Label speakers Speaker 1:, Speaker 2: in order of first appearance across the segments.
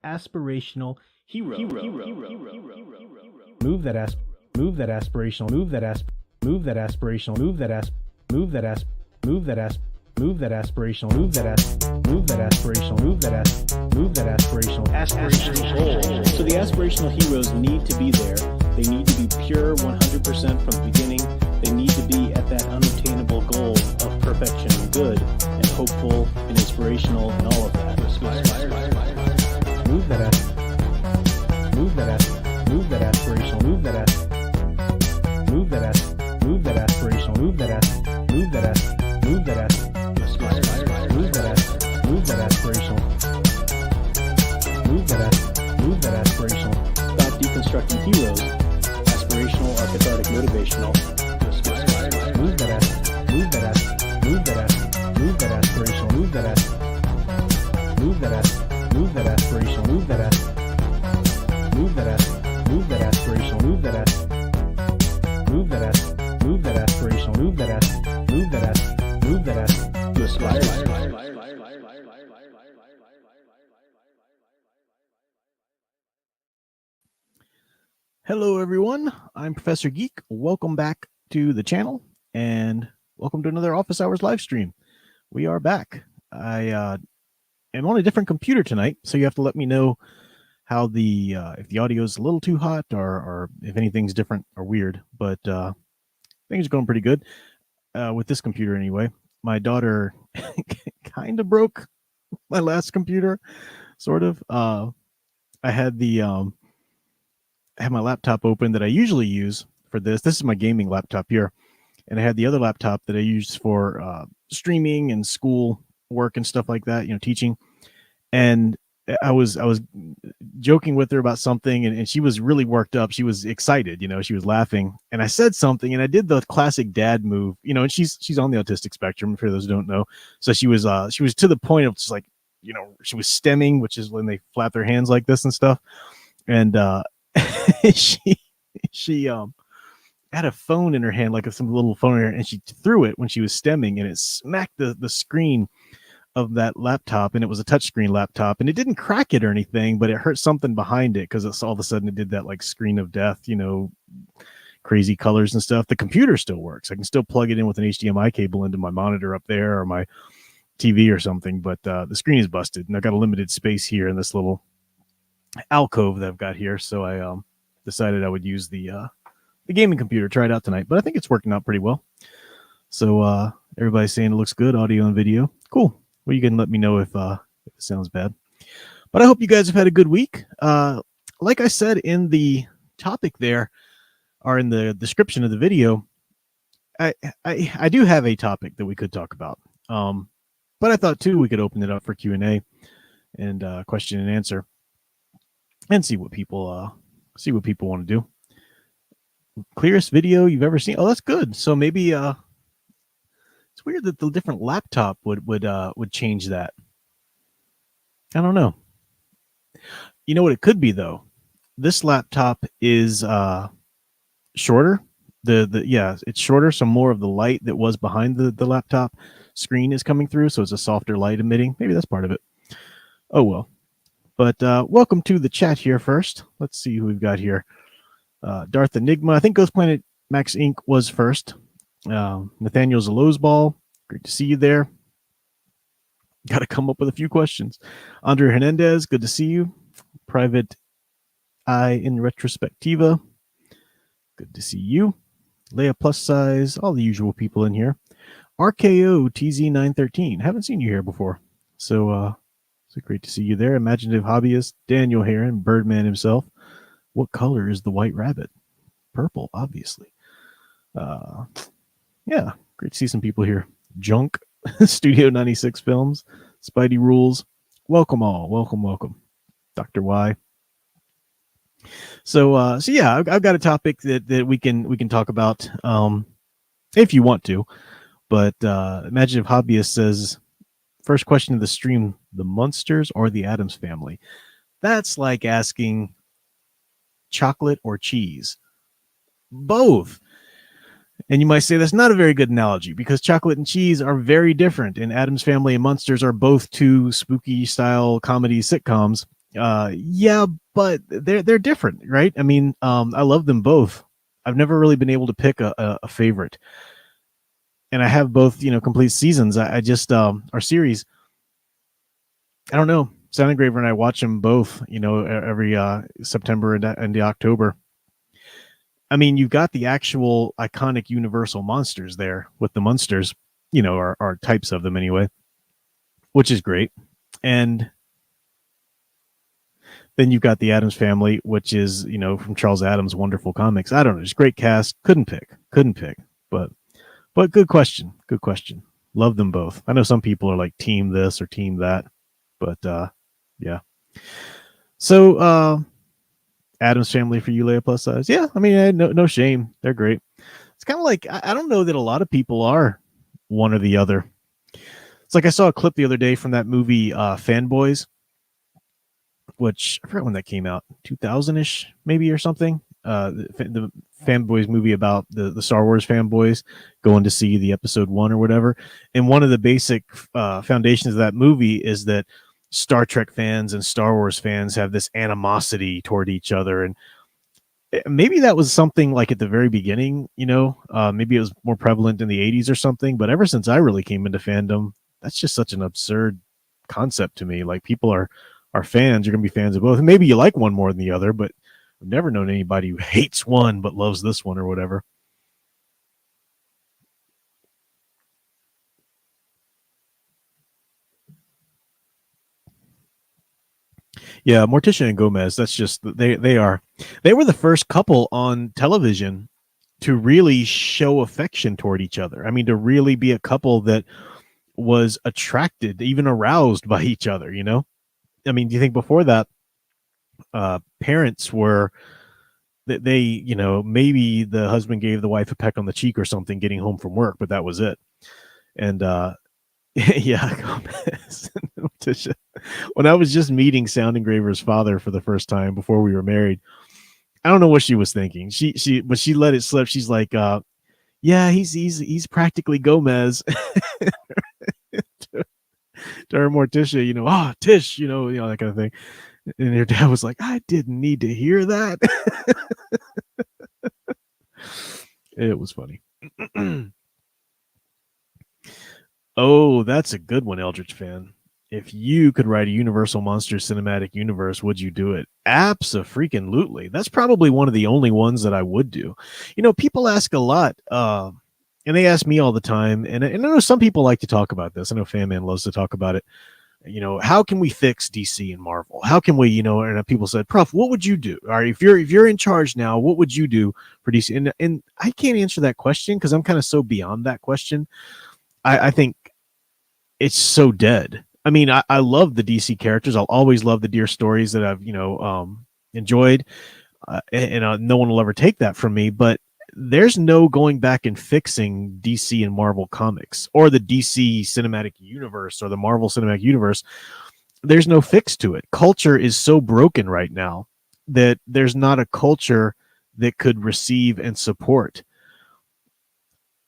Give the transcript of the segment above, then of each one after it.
Speaker 1: aspirational hero. Move that aspirational, move that aspirational, move that aspirational, move that aspirational, move that aspirational, move that aspirational, move that aspirational goal. So the aspirational heroes need to be there. They need to be pure 100% from the beginning. They need to be at that unattainable goal of perfection and good and hopeful and inspirational and all of that. Move that aspirational, move that aspirational, move that aspirational, move that aspirational, move that aspirational, move that aspirational, move that aspirational. Stop deconstructing heroes. Aspirational, archetypal, motivational. Move that aspirational, move that aspirational, move that aspirational, move that aspirational, move that aspirational, move that aspirational, move that aspirational, move that aspirational, move that Hello everyone, I'm Professor Geek. Welcome back to the channel and welcome to another Office Hours live stream. We are back. I am on a different computer tonight, so you have to let me know how the if the audio is a little too hot or if anything's different or weird, but things are going pretty good with this computer anyway. My daughter kind of broke my last computer, sort of. I had my laptop open that I usually use for this. This is my gaming laptop here, and I had the other laptop that I used for streaming and school work and stuff like that, you know, teaching. And I was joking with her about something, and she was really worked up. She was excited, you know, she was laughing, and I said something, and I did the classic dad move, you know, and she's on the autistic spectrum, for those who don't know. So she was to the point of just like, you know, she was stemming, which is when they flap their hands like this and stuff. And she had a phone in her hand, like some little phone in her, and she threw it when she was stemming, and it smacked the screen of that laptop, and it was a touchscreen laptop, and it didn't crack it or anything, but it hurt something behind it because it's all of a sudden it did that like screen of death, you know, crazy colors and stuff. The computer still works. I can still plug it in with an HDMI cable into my monitor up there or my TV or something, but the screen is busted, and I've got a limited space here in this little alcove that I've got here, so I decided I would use the gaming computer, try it out tonight, but I think it's working out pretty well. So everybody's saying it looks good, audio and video. Cool. Well, you can let me know if it sounds bad. But I hope you guys have had a good week. Like I said in the topic there, or in the description of the video, I do have a topic that we could talk about. But I thought too we could open it up for Q&A and question and answer, and see what people want to do. Clearest video you've ever seen. Oh, that's good. So maybe it's weird that the different laptop would change that. I don't know. You know what it could be though? This laptop is shorter. It's shorter, so more of the light that was behind the laptop screen is coming through, so it's a softer light emitting. Maybe that's part of it. Oh well. But welcome to the chat here first. Let's see who we've got here. Darth Enigma. I think Ghost Planet Max Inc. was first. Nathaniel Zalozball. Great to see you there. Got to come up with a few questions. Andre Hernandez. Good to see you. Private Eye in Retrospectiva. Good to see you. Leia Plus Size. All the usual people in here. RKO TZ913. Haven't seen you here before. So great to see you there. Imaginative Hobbyist, Daniel Heron, Birdman himself. What color is the white rabbit? Purple, obviously. Yeah, great to see some people here. Junk, Studio 96 Films, Spidey Rules. Welcome all. Welcome. Dr. Y. So yeah, I've got a topic that we can talk about if you want to. But Imaginative Hobbyist says, first question of the stream, the Munsters or the Addams Family? That's like asking chocolate or cheese. Both. And you might say that's not a very good analogy because chocolate and cheese are very different, and Addams Family and Munsters are both two spooky style comedy sitcoms. Yeah, but they're different, right? I mean, I love them both. I've never really been able to pick a favorite, and I have both, complete seasons. I just our series. I don't know. Sound Engraver and I watch them both, every September and the October. I mean, you've got the actual iconic Universal monsters there with the monsters, are types of them anyway, which is great. And then you've got the Adams Family, which is, from Charles Adams' wonderful comics. I don't know, just great cast. Couldn't pick, but good question. Good question. Love them both. I know some people are like team this or team that, but yeah. So Adams Family for you, Leia plus size. Yeah, I mean, no shame. They're great. It's kind of like I don't know that a lot of people are one or the other. It's like I saw a clip the other day from that movie Fanboys, which I forgot when that came out, 2000-ish maybe or something. The Fanboys movie about the Star Wars fanboys going to see the episode 1 or whatever. And one of the basic foundations of that movie is that Star Trek fans and Star Wars fans have this animosity toward each other. And maybe that was something like at the very beginning, maybe it was more prevalent in the 80s or something. But ever since I really came into fandom, that's just such an absurd concept to me. Like people are fans, you're going to be fans of both. And maybe you like one more than the other, but I've never known anybody who hates one but loves this one or whatever. Yeah, Morticia and Gomez, that's just they were the first couple on television to really show affection toward each other. I mean, to really be a couple that was attracted, even aroused by each other, I mean, do you think before that parents were that they, maybe the husband gave the wife a peck on the cheek or something getting home from work, but that was it. And yeah, Gomez. When I was just meeting Sound Engraver's father for the first time before we were married, I don't know what she was thinking. But she let it slip. She's like, yeah, he's practically Gomez. To her Morticia, Tish, that kind of thing. And her dad was like, I didn't need to hear that. It was funny. Oh, that's a good one, Eldritch fan. If you could write a Universal Monsters cinematic universe, would you do it? Abso-freaking-lutely. That's probably one of the only ones that I would do. People ask a lot, and they ask me all the time, and I know some people like to talk about this. I know Fan Man loves to talk about it. How can we fix DC and Marvel? How can we, and people said, Prof, what would you do? All right, if you're in charge now, what would you do for DC? And I can't answer that question because I'm kind of so beyond that question. I think it's so dead. I mean, I love the DC characters. I'll always love the dear stories that I've, enjoyed. And no one will ever take that from me. But there's no going back and fixing DC and Marvel comics or the DC cinematic universe or the Marvel cinematic universe. There's no fix to it. Culture is so broken right now that there's not a culture that could receive and support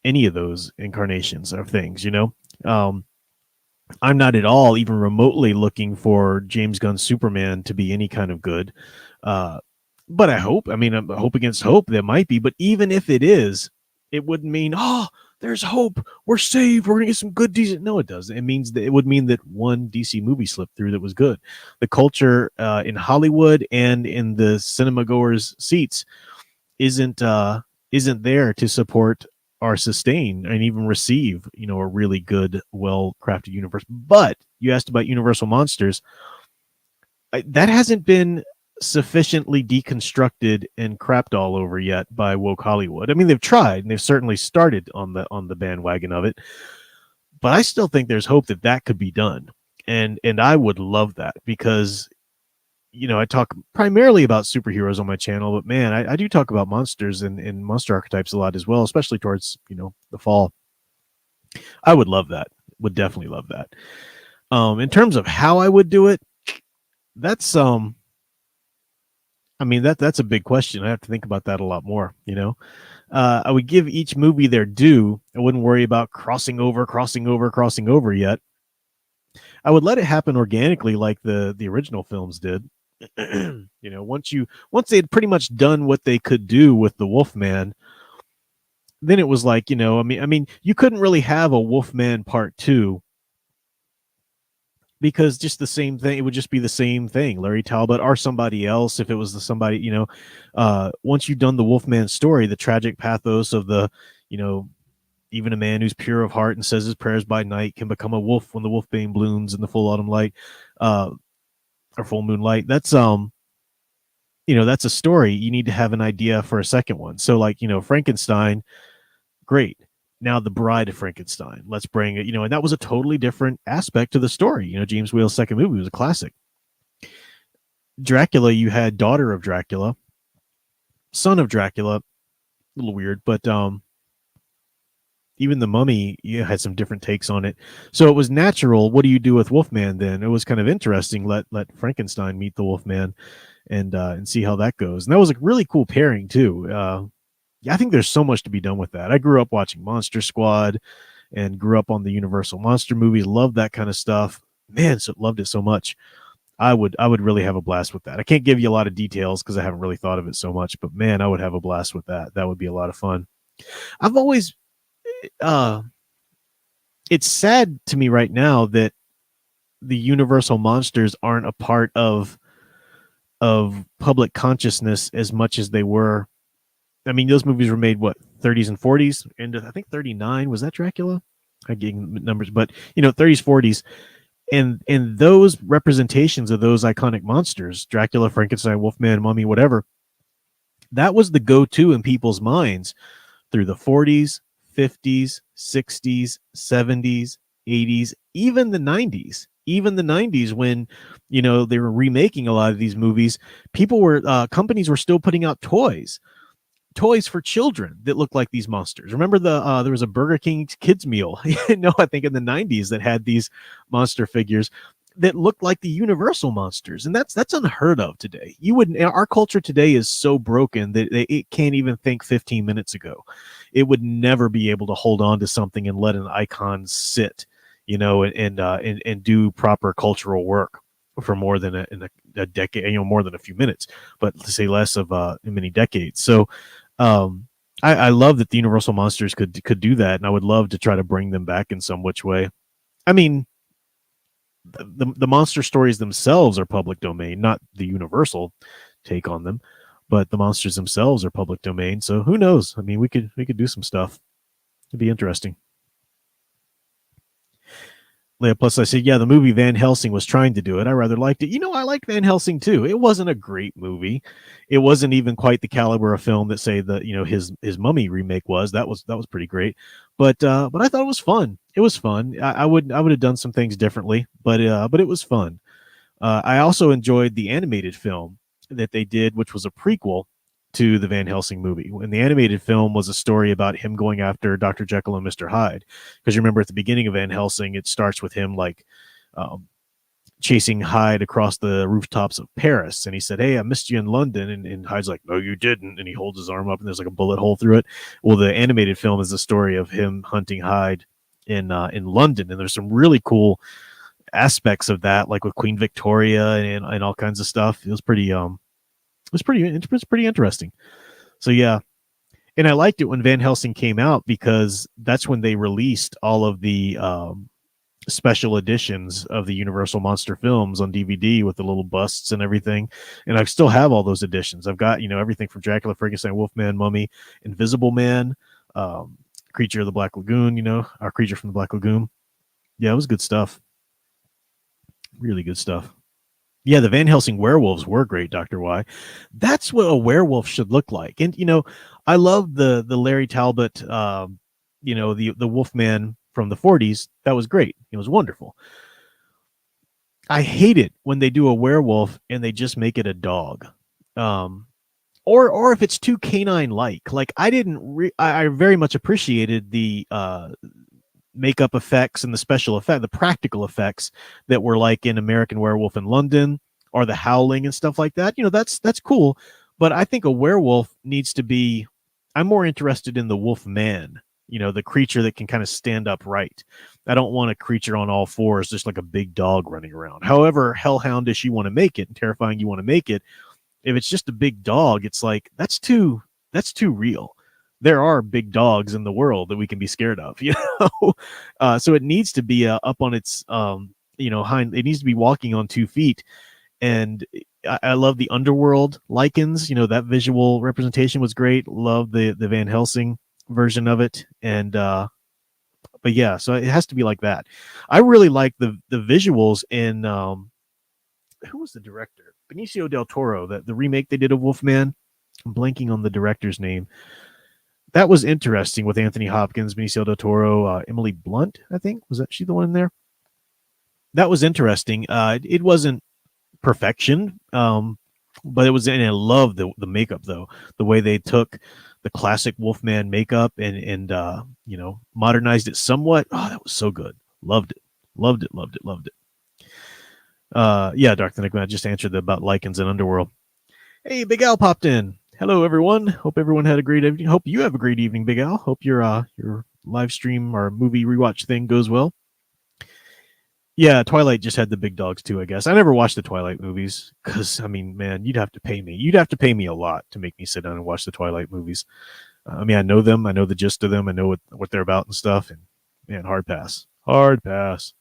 Speaker 1: any of those incarnations of things, I'm not at all even remotely looking for James Gunn's Superman to be any kind of good. But I hope, hope against hope that might be. But even if it is, it wouldn't mean, there's hope. We're saved. We're going to get some good DC. No, it doesn't. It means that it would mean that one DC movie slipped through that was good. The culture in Hollywood and in the cinema goers' seats isn't there to support or sustain and even receive, a really good, well-crafted universe. But you asked about Universal Monsters. That hasn't been sufficiently deconstructed and crapped all over yet by woke Hollywood. I mean, they've tried and they've certainly started on the bandwagon of it. But I still think there's hope that could be done. And I would love that because I talk primarily about superheroes on my channel, but man, I do talk about monsters and monster archetypes a lot as well, especially towards, the fall. I would love that. Would definitely love that. In terms of how I would do it, that's that's a big question. I have to think about that a lot more, I would give each movie their due. I wouldn't worry about crossing over yet. I would let it happen organically like the original films did. Once they had pretty much done what they could do with the Wolfman, then it was like, I mean, you couldn't really have a Wolfman Part 2 because just the same thing, it would just be the same thing. Larry Talbot or somebody else, if it was somebody, once you've done the Wolfman story, the tragic pathos of the, you know, even a man who's pure of heart and says his prayers by night can become a wolf when the wolfbane blooms in the full autumn light, uh, or full moonlight. That's a story. You need to have an idea for a second one. So, like, Frankenstein, great. Now the Bride of Frankenstein. Let's bring it, and that was a totally different aspect to the story. James Whale's second movie was a classic. Dracula, you had daughter of Dracula, son of Dracula, a little weird, but even the Mummy, had some different takes on it. So it was natural. What do you do with Wolfman then? It was kind of interesting. Let Frankenstein meet the Wolfman and see how that goes. And that was a really cool pairing too. I think there's so much to be done with that. I grew up watching Monster Squad and grew up on the Universal Monster movies. Loved that kind of stuff. Man, loved it so much. I would really have a blast with that. I can't give you a lot of details because I haven't really thought of it so much, but man, I would have a blast with that. That would be a lot of fun. I've always, it's sad to me right now that the Universal monsters aren't a part of public consciousness as much as they were. I mean, those movies were made, what, 30s and 40s? And I think 39, was that Dracula? I'm getting numbers, but, 30s, 40s. And those representations of those iconic monsters, Dracula, Frankenstein, Wolfman, Mummy, whatever, that was the go-to in people's minds through the 40s, 50s, 60s, 70s, 80s, even the 90s. Even the 90s, when they were remaking a lot of these movies, companies were still putting out toys for children that looked like these monsters. Remember there was a Burger King kids meal, I think in the 90s, that had these monster figures that looked like the Universal monsters, and that's unheard of today. Our culture today is so broken that it can't even think 15 minutes ago. It would never be able to hold on to something and let an icon sit, and do proper cultural work for more than a decade, more than a few minutes, but to say less of many decades. So I love that the Universal monsters could do that, and I would love to try to bring them back in some which way. I mean, the monster stories themselves are public domain, not the Universal take on them, but the monsters themselves are public domain. So who knows? I mean, we could do some stuff. It'd be interesting. Plus, I said, yeah, the movie Van Helsing was trying to do it. I rather liked it. I liked Van Helsing too. It wasn't a great movie. It wasn't even quite the caliber of film that, say, his Mummy remake was. That was pretty great. But I thought it was fun. It was fun. I would have done some things differently, but it was fun. I also enjoyed the animated film that they did, which was a prequel to the Van Helsing movie. And the animated film was a story about him going after Dr. Jekyll and Mr. Hyde. Because you remember at the beginning of Van Helsing, it starts with him chasing Hyde across the rooftops of Paris. And he said, "Hey, I missed you in London." And Hyde's like, "No, you didn't." And he holds his arm up and there's like a bullet hole through it. Well, the animated film is the story of him hunting Hyde in London. And there's some really cool aspects of that, like with Queen Victoria and all kinds of stuff. It was pretty interesting. So yeah, and I liked it when Van Helsing came out because that's when they released all of the special editions of the Universal Monster films on DVD with the little busts and everything. And I still have all those editions. I've got everything from Dracula, Frankenstein, Wolfman, Mummy, Invisible Man, Creature of the Black Lagoon. Our Creature from the Black Lagoon. Yeah, it was good stuff. Really good stuff. Yeah, the Van Helsing werewolves were great, Dr. Y. That's what a werewolf should look like. And, I love the Larry Talbot, the Wolfman from the 40s. That was great. It was wonderful. I hate it when they do a werewolf and they just make it a dog. Or if it's too canine-like. Like, I very much appreciated the makeup effects and the special effect, the practical effects that were like in American Werewolf in London or The Howling and stuff like that. That's cool. But I think a werewolf needs to be, I'm more interested in the Wolf Man the creature that can kind of stand upright. I don't want a creature on all fours, just like a big dog running around. However hellhoundish you want to make it and terrifying you want to make it, if it's just a big dog, it's like that's too real. There are big dogs in the world that we can be scared of, so it needs to be up on its hind. It needs to be walking on 2 feet, and I love the underworld lichens. That visual representation was great. Love the Van Helsing version of it, and but yeah, so it has to be like that. I really like the visuals in who was the director? Benicio del Toro. That the remake they did of Wolfman. I'm blanking on the director's name. That was interesting with Anthony Hopkins, Benicio del Toro, Emily Blunt. I think was that she the one in there. That was interesting. It wasn't perfection, but it was. And I love the makeup though. The way they took the classic Wolfman makeup and modernized it somewhat. Oh, that was so good. Loved it. Loved it. Loved it. Loved it. Yeah, Dark the Enigma just answered about lichens and underworld. Hey, Big Al popped in. Hello, everyone. Hope everyone had a great evening. Hope you have a great evening, Big Al. Hope your live stream or movie rewatch thing goes well. Yeah, Twilight just had the big dogs too, I guess. I never watched the Twilight movies because, I mean, man, you'd have to pay me. You'd have to pay me a lot to make me sit down and watch the Twilight movies. I mean, I know them. I know the gist of them. I know what they're about and stuff. And, man, hard pass. Hard pass.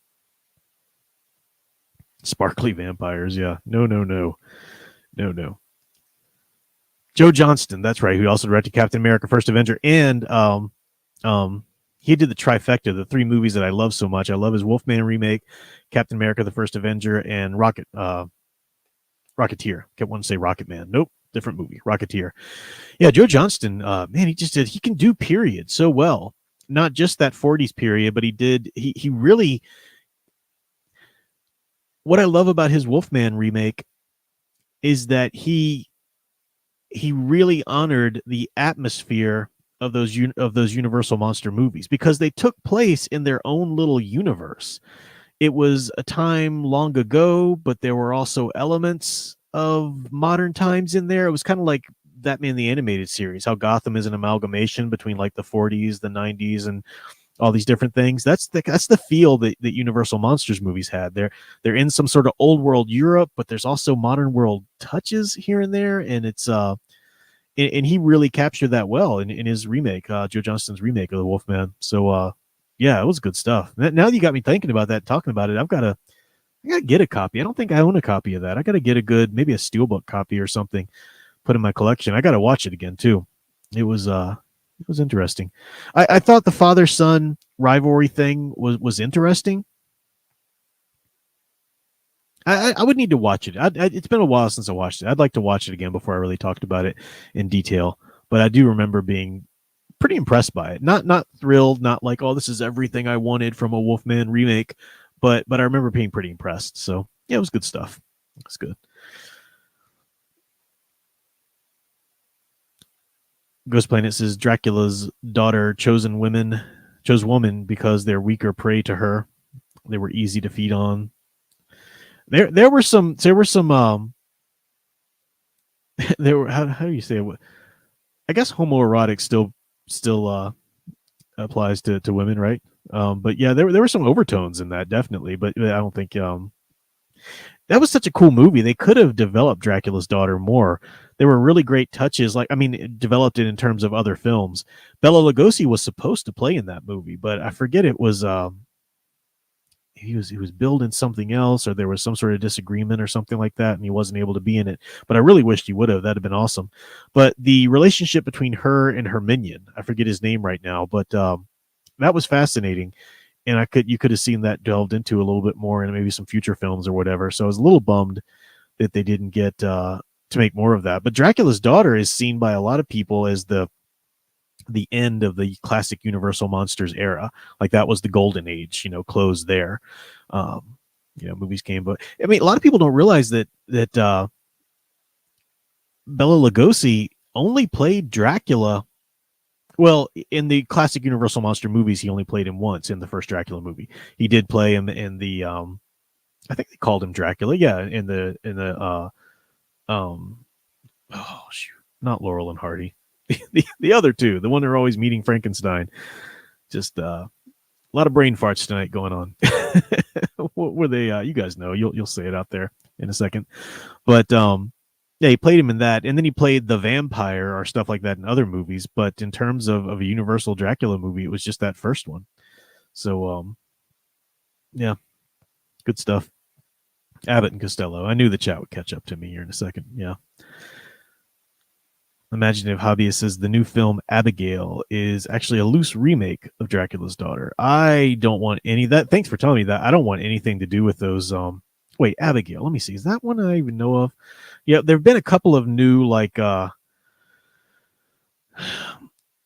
Speaker 1: Sparkly vampires, yeah. No, no, no. No, no. Joe Johnston, that's right, who also directed Captain America: First Avenger, and he did the trifecta, the 3 movies that I love so much. I love his Wolfman remake, Captain America: The First Avenger, and Rocketeer. Kept wanting to say Rocket Man. Nope, different movie, Rocketeer. Yeah, Joe Johnston, man, he can do period so well. Not just that 40s period, but he really, what I love about his Wolfman remake is that he really honored the atmosphere of those Universal monster movies because they took place in their own little universe. It was a time long ago, but there were also elements of modern times in there. It was kind of like Batman the Animated Series, how Gotham is an amalgamation between like the 40s, the 90s, and all these different things. That's the feel that Universal Monsters movies had. They're in some sort of old world Europe, but there's also modern world touches here and there, and it's and he really captured that well in his remake, Joe Johnston's remake of the Wolfman. So yeah, it was good stuff. Now you got me thinking about that, talking about it. I gotta get a copy. I don't think I own a copy of that. I gotta get a good, maybe a steelbook copy or something, put in my collection. I gotta watch it again too. It was interesting. I thought the father-son rivalry thing was interesting. I would need to watch it. It's been a while since I watched it. I'd like to watch it again before I really talked about it in detail. But I do remember being pretty impressed by it. Not thrilled, not like, oh, this is everything I wanted from a Wolfman remake, but I remember being pretty impressed. So yeah, it was good stuff. It was good. Ghost Planet says Dracula's daughter chose woman because they're weaker prey to her. They were easy to feed on. There were some there were how do you say it? I guess homoerotic still applies to women, right? But yeah, there were some overtones in that, definitely. But I don't think that was such a cool movie. They could have developed Dracula's daughter more. There were really great touches. Like, I mean, it developed it in terms of other films. Bela Lugosi was supposed to play in that movie, but I forget it was. He was billed in something else, or there was some sort of disagreement or something like that, and he wasn't able to be in it. But I really wished he would have. That'd have been awesome. But the relationship between her and her minion, I forget his name right now, but that was fascinating. And you could have seen that delved into a little bit more in maybe some future films or whatever. So I was a little bummed that they didn't get to make more of that. But Dracula's daughter is seen by a lot of people as the end of the classic Universal Monsters era. Like that was the golden age, closed there. Movies came, but I mean, a lot of people don't realize that Bela Lugosi only played Dracula. Well, in the classic Universal Monster movies, he only played him once in the first Dracula movie. He did play him in the, I think they called him Dracula. Yeah. Oh shoot, not Laurel and Hardy. The other two, the one they're always meeting Frankenstein. Just a lot of brain farts tonight going on. What were they? You guys know. You'll say it out there in a second. But yeah, he played him in that, and then he played the vampire or stuff like that in other movies. But in terms of a Universal Dracula movie, it was just that first one. So yeah, good stuff. Abbott and Costello. I knew the chat would catch up to me here in a second. Yeah. Imaginative Hobbyist says the new film Abigail is actually a loose remake of Dracula's Daughter. I don't want any of that. Thanks for telling me that. I don't want anything to do with those. Wait, Abigail. Let me see. Is that one I even know of? Yeah, there have been a couple of new like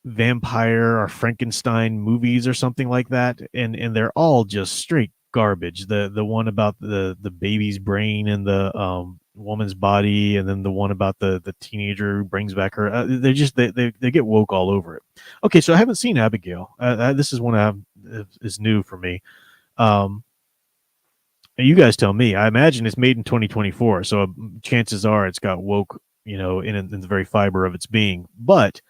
Speaker 1: vampire or Frankenstein movies or something like that, and they're all just straight garbage. The one about the baby's brain and the woman's body, and then the one about the teenager who brings back her. They just they get woke all over it. Okay, so I haven't seen Abigail. This is one is new for me. You guys tell me. I imagine it's made in 2024, so chances are it's got woke, in the very fiber of its being. But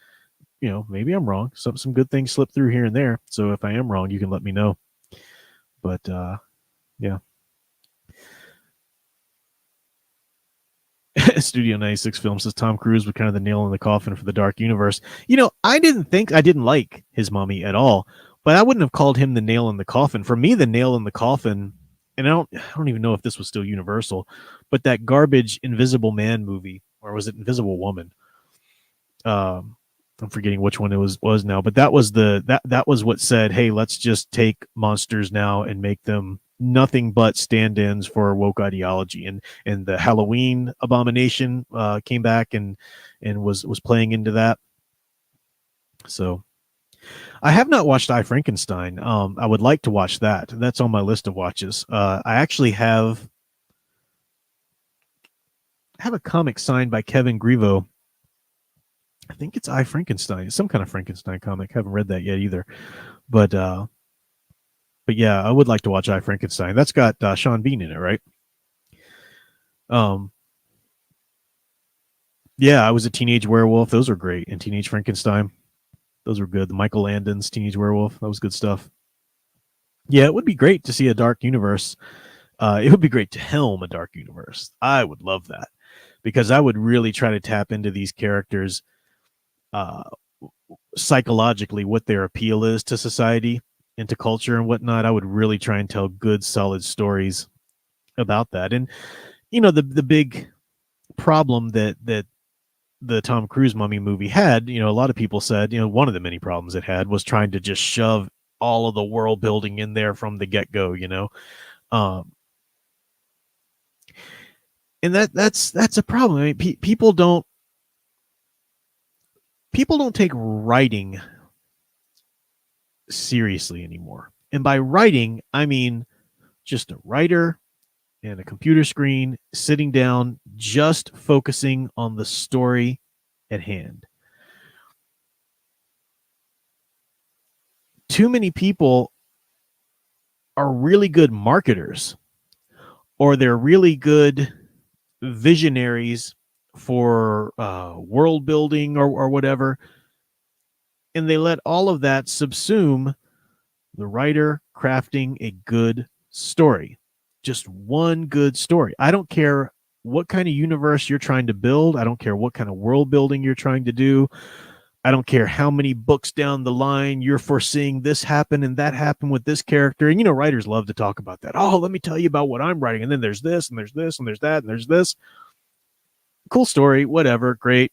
Speaker 1: maybe I'm wrong. Some good things slip through here and there. So if I am wrong, you can let me know. But yeah. Studio 96 film says Tom Cruise was kind of the nail in the coffin for the dark universe. I didn't like his mummy at all, but I wouldn't have called him the nail in the coffin. For me, the nail in the coffin, and I don't even know if this was still Universal, but that garbage Invisible Man movie, or was it Invisible Woman? I'm forgetting which one it was now, but that was that was what said, hey, let's just take monsters now and make them nothing but stand-ins for woke ideology. And the Halloween Abomination came back and was playing into that. So I have not watched I, Frankenstein. I would like to watch that. That's on my list of watches. I actually have a comic signed by Kevin Grievo. I think it's I, Frankenstein. It's some kind of Frankenstein comic. Haven't read that yet either. But yeah, I would like to watch I, Frankenstein. That's got Sean Bean in it, right? Yeah, I was a teenage werewolf. Those are great. And Teenage Frankenstein. Those were good. The Michael Landon's Teenage Werewolf. That was good stuff. Yeah, it would be great to see a dark universe. It would be great to helm a dark universe. I would love that, because I would really try to tap into these characters psychologically, what their appeal is to society and to culture and whatnot. I would really try and tell good, solid stories about that. And the big problem that the Tom Cruise Mummy movie had, a lot of people said, one of the many problems it had was trying to just shove all of the world building in there from the get-go, and that's a problem. I mean, people don't take writing seriously anymore. And by writing, I mean just a writer and a computer screen sitting down, just focusing on the story at hand. Too many people are really good marketers, or they're really good visionaries for world building or whatever, and they let all of that subsume the writer crafting a good story. Just one good story. I don't care what kind of universe you're trying to build. I don't care what kind of world building you're trying to do. I don't care how many books down the line you're foreseeing this happen and that happen with this character. And, writers love to talk about that. Oh, let me tell you about what I'm writing. And then there's this, and there's this, and there's that, and there's this. Cool story, whatever, great.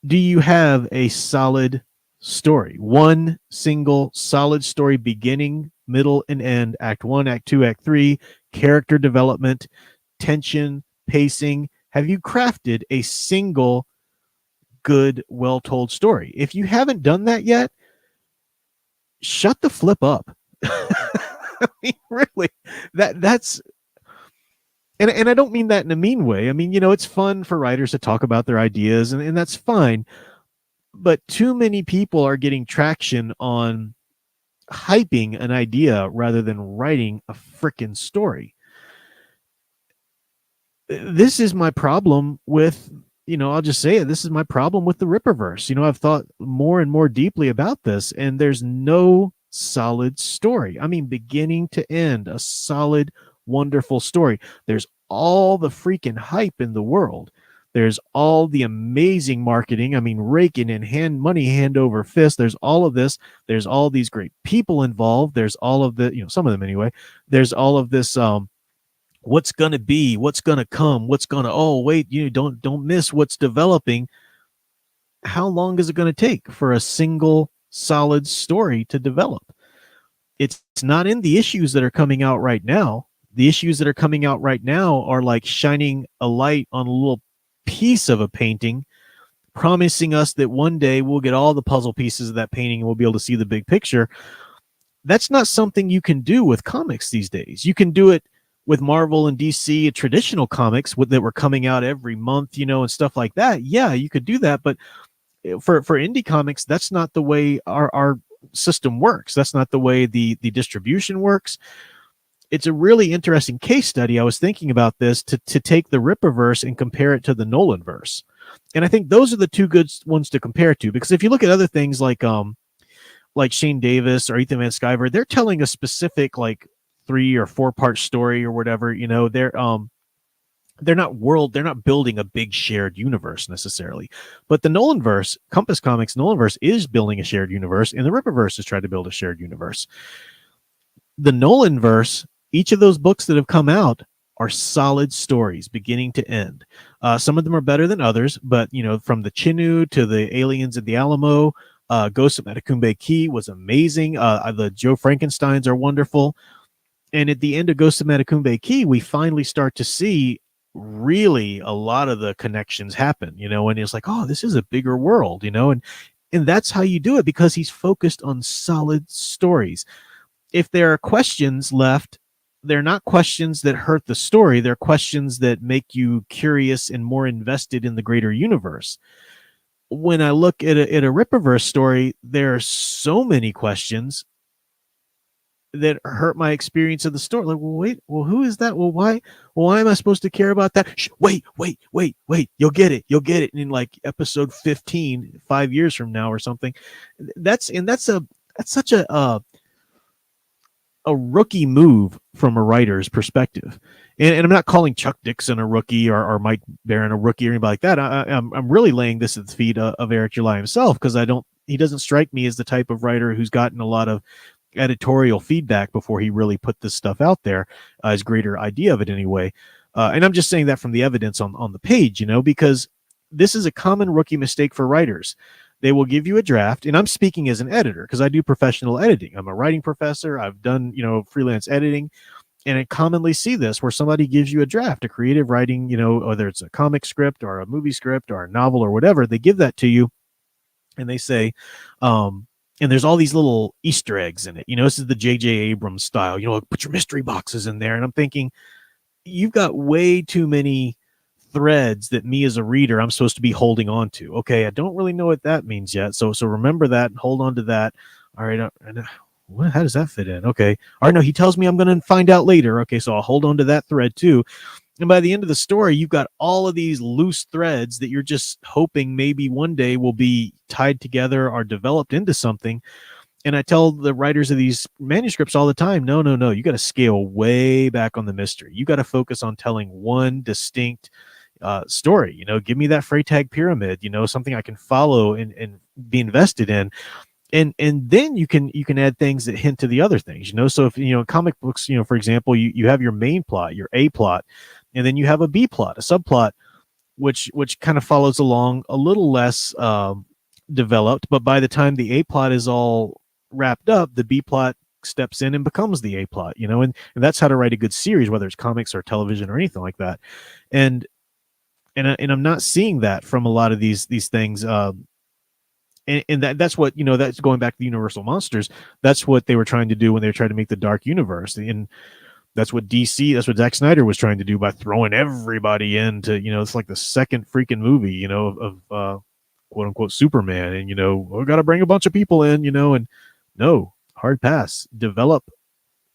Speaker 1: Do you have a solid story? One single solid story, beginning, middle, and end, act 1, act 2, act 3, character development, tension, pacing. Have you crafted a single good, well-told story? If you haven't done that yet, shut the flip up. I mean, really, that's and I don't mean that in a mean way. I mean, it's fun for writers to talk about their ideas, and that's fine. But too many people are getting traction on hyping an idea rather than writing a freaking story. This is my problem with, I'll just say it. This is my problem with the Ripperverse. I've thought more and more deeply about this, and there's no solid story. I mean, beginning to end, a solid, wonderful story. There's all the freaking hype in the world. There's all the amazing marketing. I mean, raking in money hand over fist. There's all of this. There's all these great people involved. There's all of the, some of them anyway. There's all of this what's going to be, what's going to come, what's going to, oh wait, don't miss what's developing. How long is it going to take for a single solid story to develop? It's not in the issues that are coming out right now. The issues that are coming out right now are like shining a light on a little piece of a painting, promising us that one day we'll get all the puzzle pieces of that painting and we'll be able to see the big picture. That's not something you can do with comics these days. You can do it with Marvel and DC traditional comics that were coming out every month, and stuff like that. Yeah, you could do that. But for indie comics, that's not the way our system works. That's not the way the distribution works. It's a really interesting case study. I was thinking about this to take the Ripperverse and compare it to the Nolanverse. And I think those are the two good ones to compare to, because if you look at other things like Shane Davis or Ethan Van Sciver, they're telling a specific 3 or 4 part story or whatever. They're not building a big shared universe necessarily. But the Nolanverse, Compass Comics Nolanverse, is building a shared universe, and the Ripperverse has tried to build a shared universe. The Nolanverse, each of those books that have come out are solid stories, beginning to end. Some of them are better than others, but from the Chinu to the Aliens at the Alamo, Ghost of Matacumbe Key was amazing. The Joe Frankensteins are wonderful. And at the end of Ghost of Matacumbe Key, we finally start to see really a lot of the connections happen, and it's like, oh, this is a bigger world, and that's how you do it, because he's focused on solid stories. If there are questions left, they're not questions that hurt the story. They're questions that make you curious and more invested in the greater universe. When I look at a Ripperverse story, there are so many questions that hurt my experience of the story. Like, well, wait, well, who is that? Well, why am I supposed to care about that? Wait, you'll get it in like episode 15, 5 years from now or something. That's such a rookie move from a writer's perspective. And I'm not calling Chuck Dixon a rookie or Mike Barron a rookie or anybody like that. I'm really laying this at the feet of Eric July himself, because he doesn't strike me as the type of writer who's gotten a lot of editorial feedback before he really put this stuff out there, his greater idea of it anyway. And I'm just saying that from the evidence on the page, because this is a common rookie mistake for writers. They will give you a draft, and I'm speaking as an editor because I do professional editing. I'm a writing professor. I've done, freelance editing, and I commonly see this where somebody gives you a draft, a creative writing, whether it's a comic script or a movie script or a novel or whatever, they give that to you and they say, and there's all these little Easter eggs in it. This is the J.J. Abrams style. Put your mystery boxes in there. And I'm thinking, you've got way too many threads that me as a reader, I'm supposed to be holding on to. Okay, I don't really know what that means yet. So remember that and hold on to that. All right. How does that fit in? Okay. All right. No, he tells me I'm going to find out later. Okay. So I'll hold on to that thread too. And by the end of the story, you've got all of these loose threads that you're just hoping maybe one day will be tied together or developed into something. And I tell the writers of these manuscripts all the time, no, you got to scale way back on the mystery. You got to focus on telling one distinct story. Give me that Freytag pyramid, something I can follow and be invested in. And then you can add things that hint to the other things, So if, comic books, for example, you have your main plot, your A plot, and then you have a B plot, a subplot, which kind of follows along a little less developed. But by the time the A plot is all wrapped up, the B plot steps in and becomes the A plot, and that's how to write a good series, whether it's comics or television or anything like that. And I'm not seeing that from a lot of these things. And that's what, that's going back to the Universal Monsters. That's what they were trying to do when they were trying to make the Dark Universe. And that's what Zack Snyder was trying to do by throwing everybody into, it's like the second freaking movie, of quote unquote Superman. And, we got to bring a bunch of people in, and no, hard pass. Develop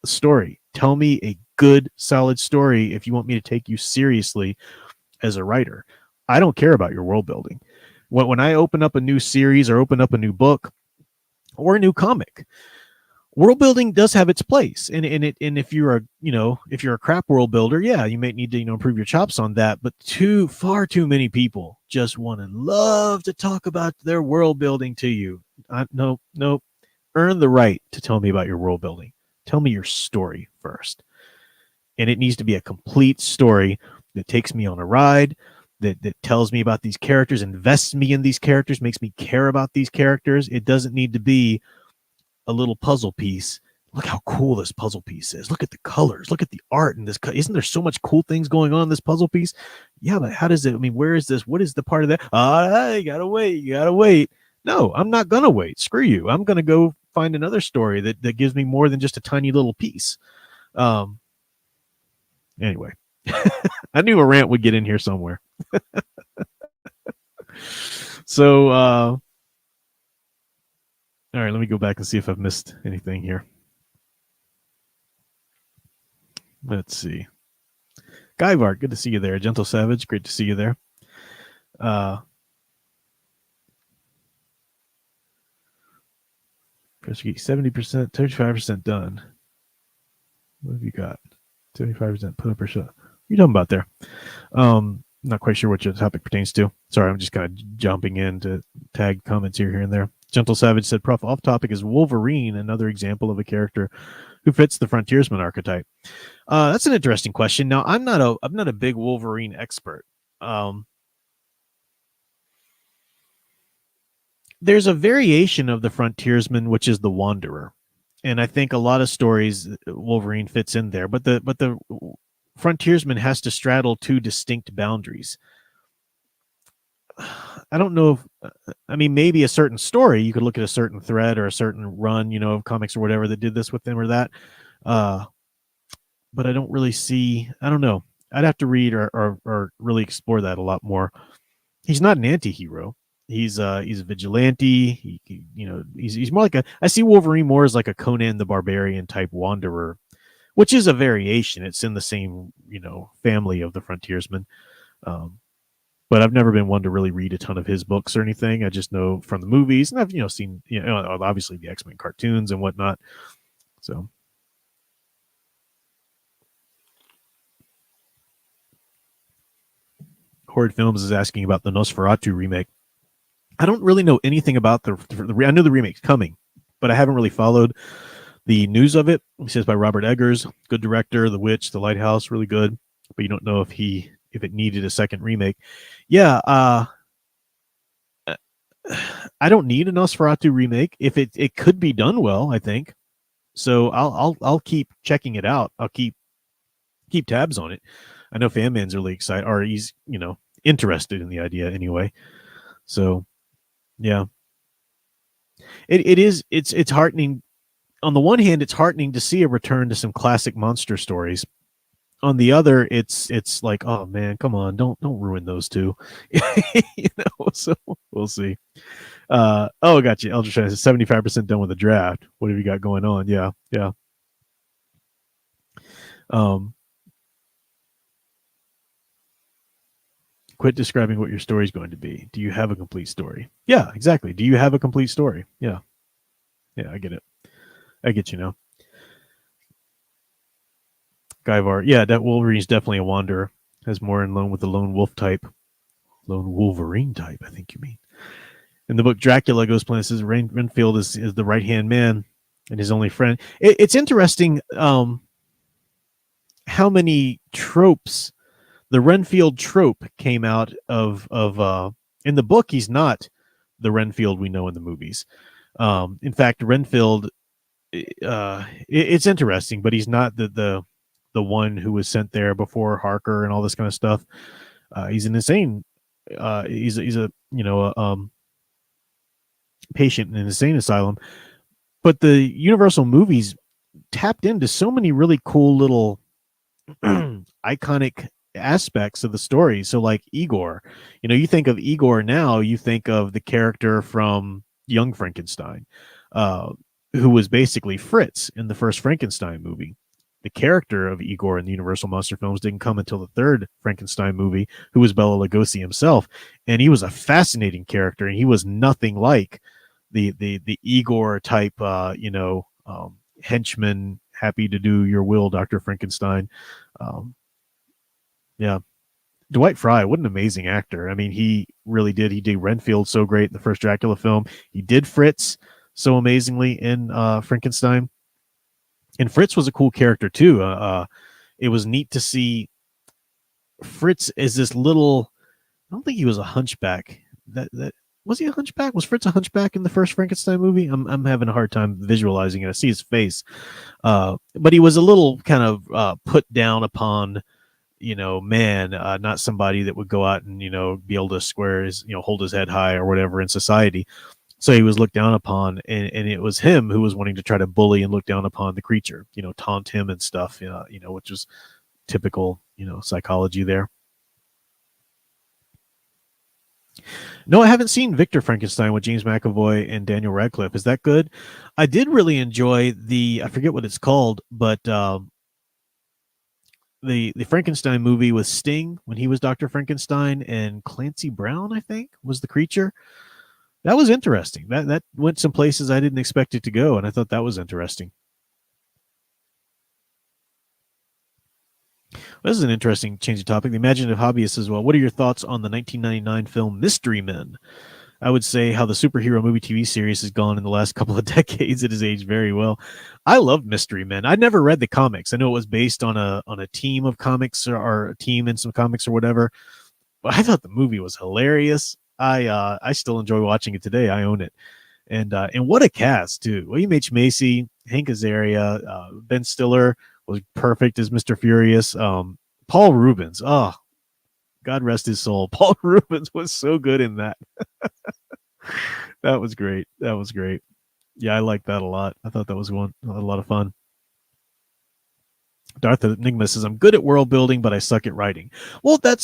Speaker 1: a story. Tell me a good, solid story if you want me to take you seriously as a writer. I don't care about your world building. When I open up a new series or open up a new book or a new comic, world building does have its place. And if you're a crap world builder, yeah, you may need to improve your chops on that. But far too many people just want to love to talk about their world building to you. No, earn the right to tell me about your world building. Tell me your story first. And it needs to be a complete story that takes me on a ride, that tells me about these characters, invests me in these characters, makes me care about these characters. It doesn't need to be a little puzzle piece. Look how cool this puzzle piece is. Look at the colors. Look at the art in this. Isn't there so much cool things going on in this puzzle piece? Yeah, but how does it? I mean, where is this? What is the part of that? You gotta wait. You gotta wait. No, I'm not gonna wait. Screw you. I'm gonna go find another story that gives me more than just a tiny little piece. Anyway, I knew a rant would get in here somewhere. So, all right, let me go back and see if I've missed anything here. Let's see. Guyvart, good to see you there. Gentle Savage, great to see you there. 70%, 35% done. What have you got? 75% put up or shut. What are you talking about there? Not quite sure what your topic pertains to. Sorry, I'm just kind of jumping in to tag comments here and there. Gentle Savage said, Prof, off topic, is Wolverine another example of a character who fits the frontiersman archetype? That's an interesting question. Now, I'm not a big Wolverine expert. There's a variation of the frontiersman, which is the wanderer, and I think a lot of stories Wolverine fits in there. But the frontiersman has to straddle two distinct boundaries. I don't know if, I mean, maybe a certain story, you could look at a certain thread or a certain run, of comics or whatever that did this with them or that. But I don't really see, I don't know. I'd have to read or really explore that a lot more. He's not an anti-hero. He's a vigilante. He's more like I see Wolverine more as like a Conan the Barbarian type wanderer, which is a variation. It's in the same, family of the frontiersman. But I've never been one to really read a ton of his books or anything. I just know from the movies, and I've seen obviously the X-Men cartoons and whatnot. So Horde Films is asking about the Nosferatu remake. I don't really know anything about the I know the remake's coming, but I haven't really followed the news of it. He says by Robert Eggers, good director, The Witch, The Lighthouse, really good. But you don't know if it needed a second remake. Yeah, I don't need a Nosferatu remake. If it could be done well, I think. So I'll keep checking it out. I'll keep tabs on it. I know Fanman's really excited, or he's interested in the idea anyway. So yeah, it's heartening. On the one hand, it's heartening to see a return to some classic monster stories. On the other, it's like, oh man, come on, don't ruin those two. So we'll see. I got you. Eldritch is 75% done with the draft. What have you got going on? Yeah. Quit describing what your story is going to be. Do you have a complete story? Yeah, exactly. Do you have a complete story? Yeah, I get it. I get you now. Guyvar, yeah, that Wolverine's definitely a wanderer. Has more in line with the lone wolf type. Lone Wolverine type, I think you mean. In the book Dracula Ghost Planet says Renfield is the right-hand man and his only friend. It's interesting how many tropes the Renfield trope came out of in the book. He's not the Renfield we know in the movies. In fact, Renfield, it's interesting, but he's not the one who was sent there before Harker and all this kind of stuff. He's an insane. He's a patient in an insane asylum. But the Universal movies tapped into so many really cool little iconic aspects of the story. So like Igor, you think of Igor now, you think of the character from Young Frankenstein, who was basically Fritz in the first Frankenstein movie. the character of Igor in the Universal Monster films didn't come until the third Frankenstein movie, who was Bela Lugosi himself, and he was a fascinating character, and he was nothing like the Igor type, henchman, happy to do your will, Dr. Frankenstein. Um, yeah. Dwight Frye, what an amazing actor. I mean, he really did. He did Renfield so great in the first Dracula film. He did Fritz so amazingly in Frankenstein. And Fritz was a cool character too. It was neat to see Fritz as this little. I don't think he was a hunchback. That was he a hunchback? Was Fritz a hunchback in the first Frankenstein movie? I'm having a hard time visualizing it. I see his face, but he was a little kind of put down upon, man, not somebody that would go out and be able to square his, hold his head high or whatever in society. So he was looked down upon, and it was him who was wanting to try to bully and look down upon the creature, taunt him and stuff, which was typical, psychology there. No, I haven't seen Victor Frankenstein with James McAvoy and Daniel Radcliffe. Is that good? I did really enjoy I forget what it's called, but the Frankenstein movie with Sting when he was Dr. Frankenstein, and Clancy Brown, I think, was the creature. That was interesting. That went some places I didn't expect it to go, and I thought that was interesting. This is an interesting change of topic. The imaginative hobbyist says, well, what are your thoughts on the 1999 film Mystery Men? I would say how the superhero movie TV series has gone in the last couple of decades. It has aged very well. I loved Mystery Men. I never read the comics. I know it was based on a team of comics or a team in some comics or whatever, but I thought the movie was hilarious. I still enjoy watching it today. I own it. And what a cast too. William H. Macy, Hank Azaria, Ben Stiller was perfect as Mr. Furious. Paul Rubens, oh, God rest his soul. Paul Rubens was so good in that. That was great. That was great. Yeah, I liked that a lot. I thought that was a lot of fun. Darth Enigma says, I'm good at world building, but I suck at writing. Well, I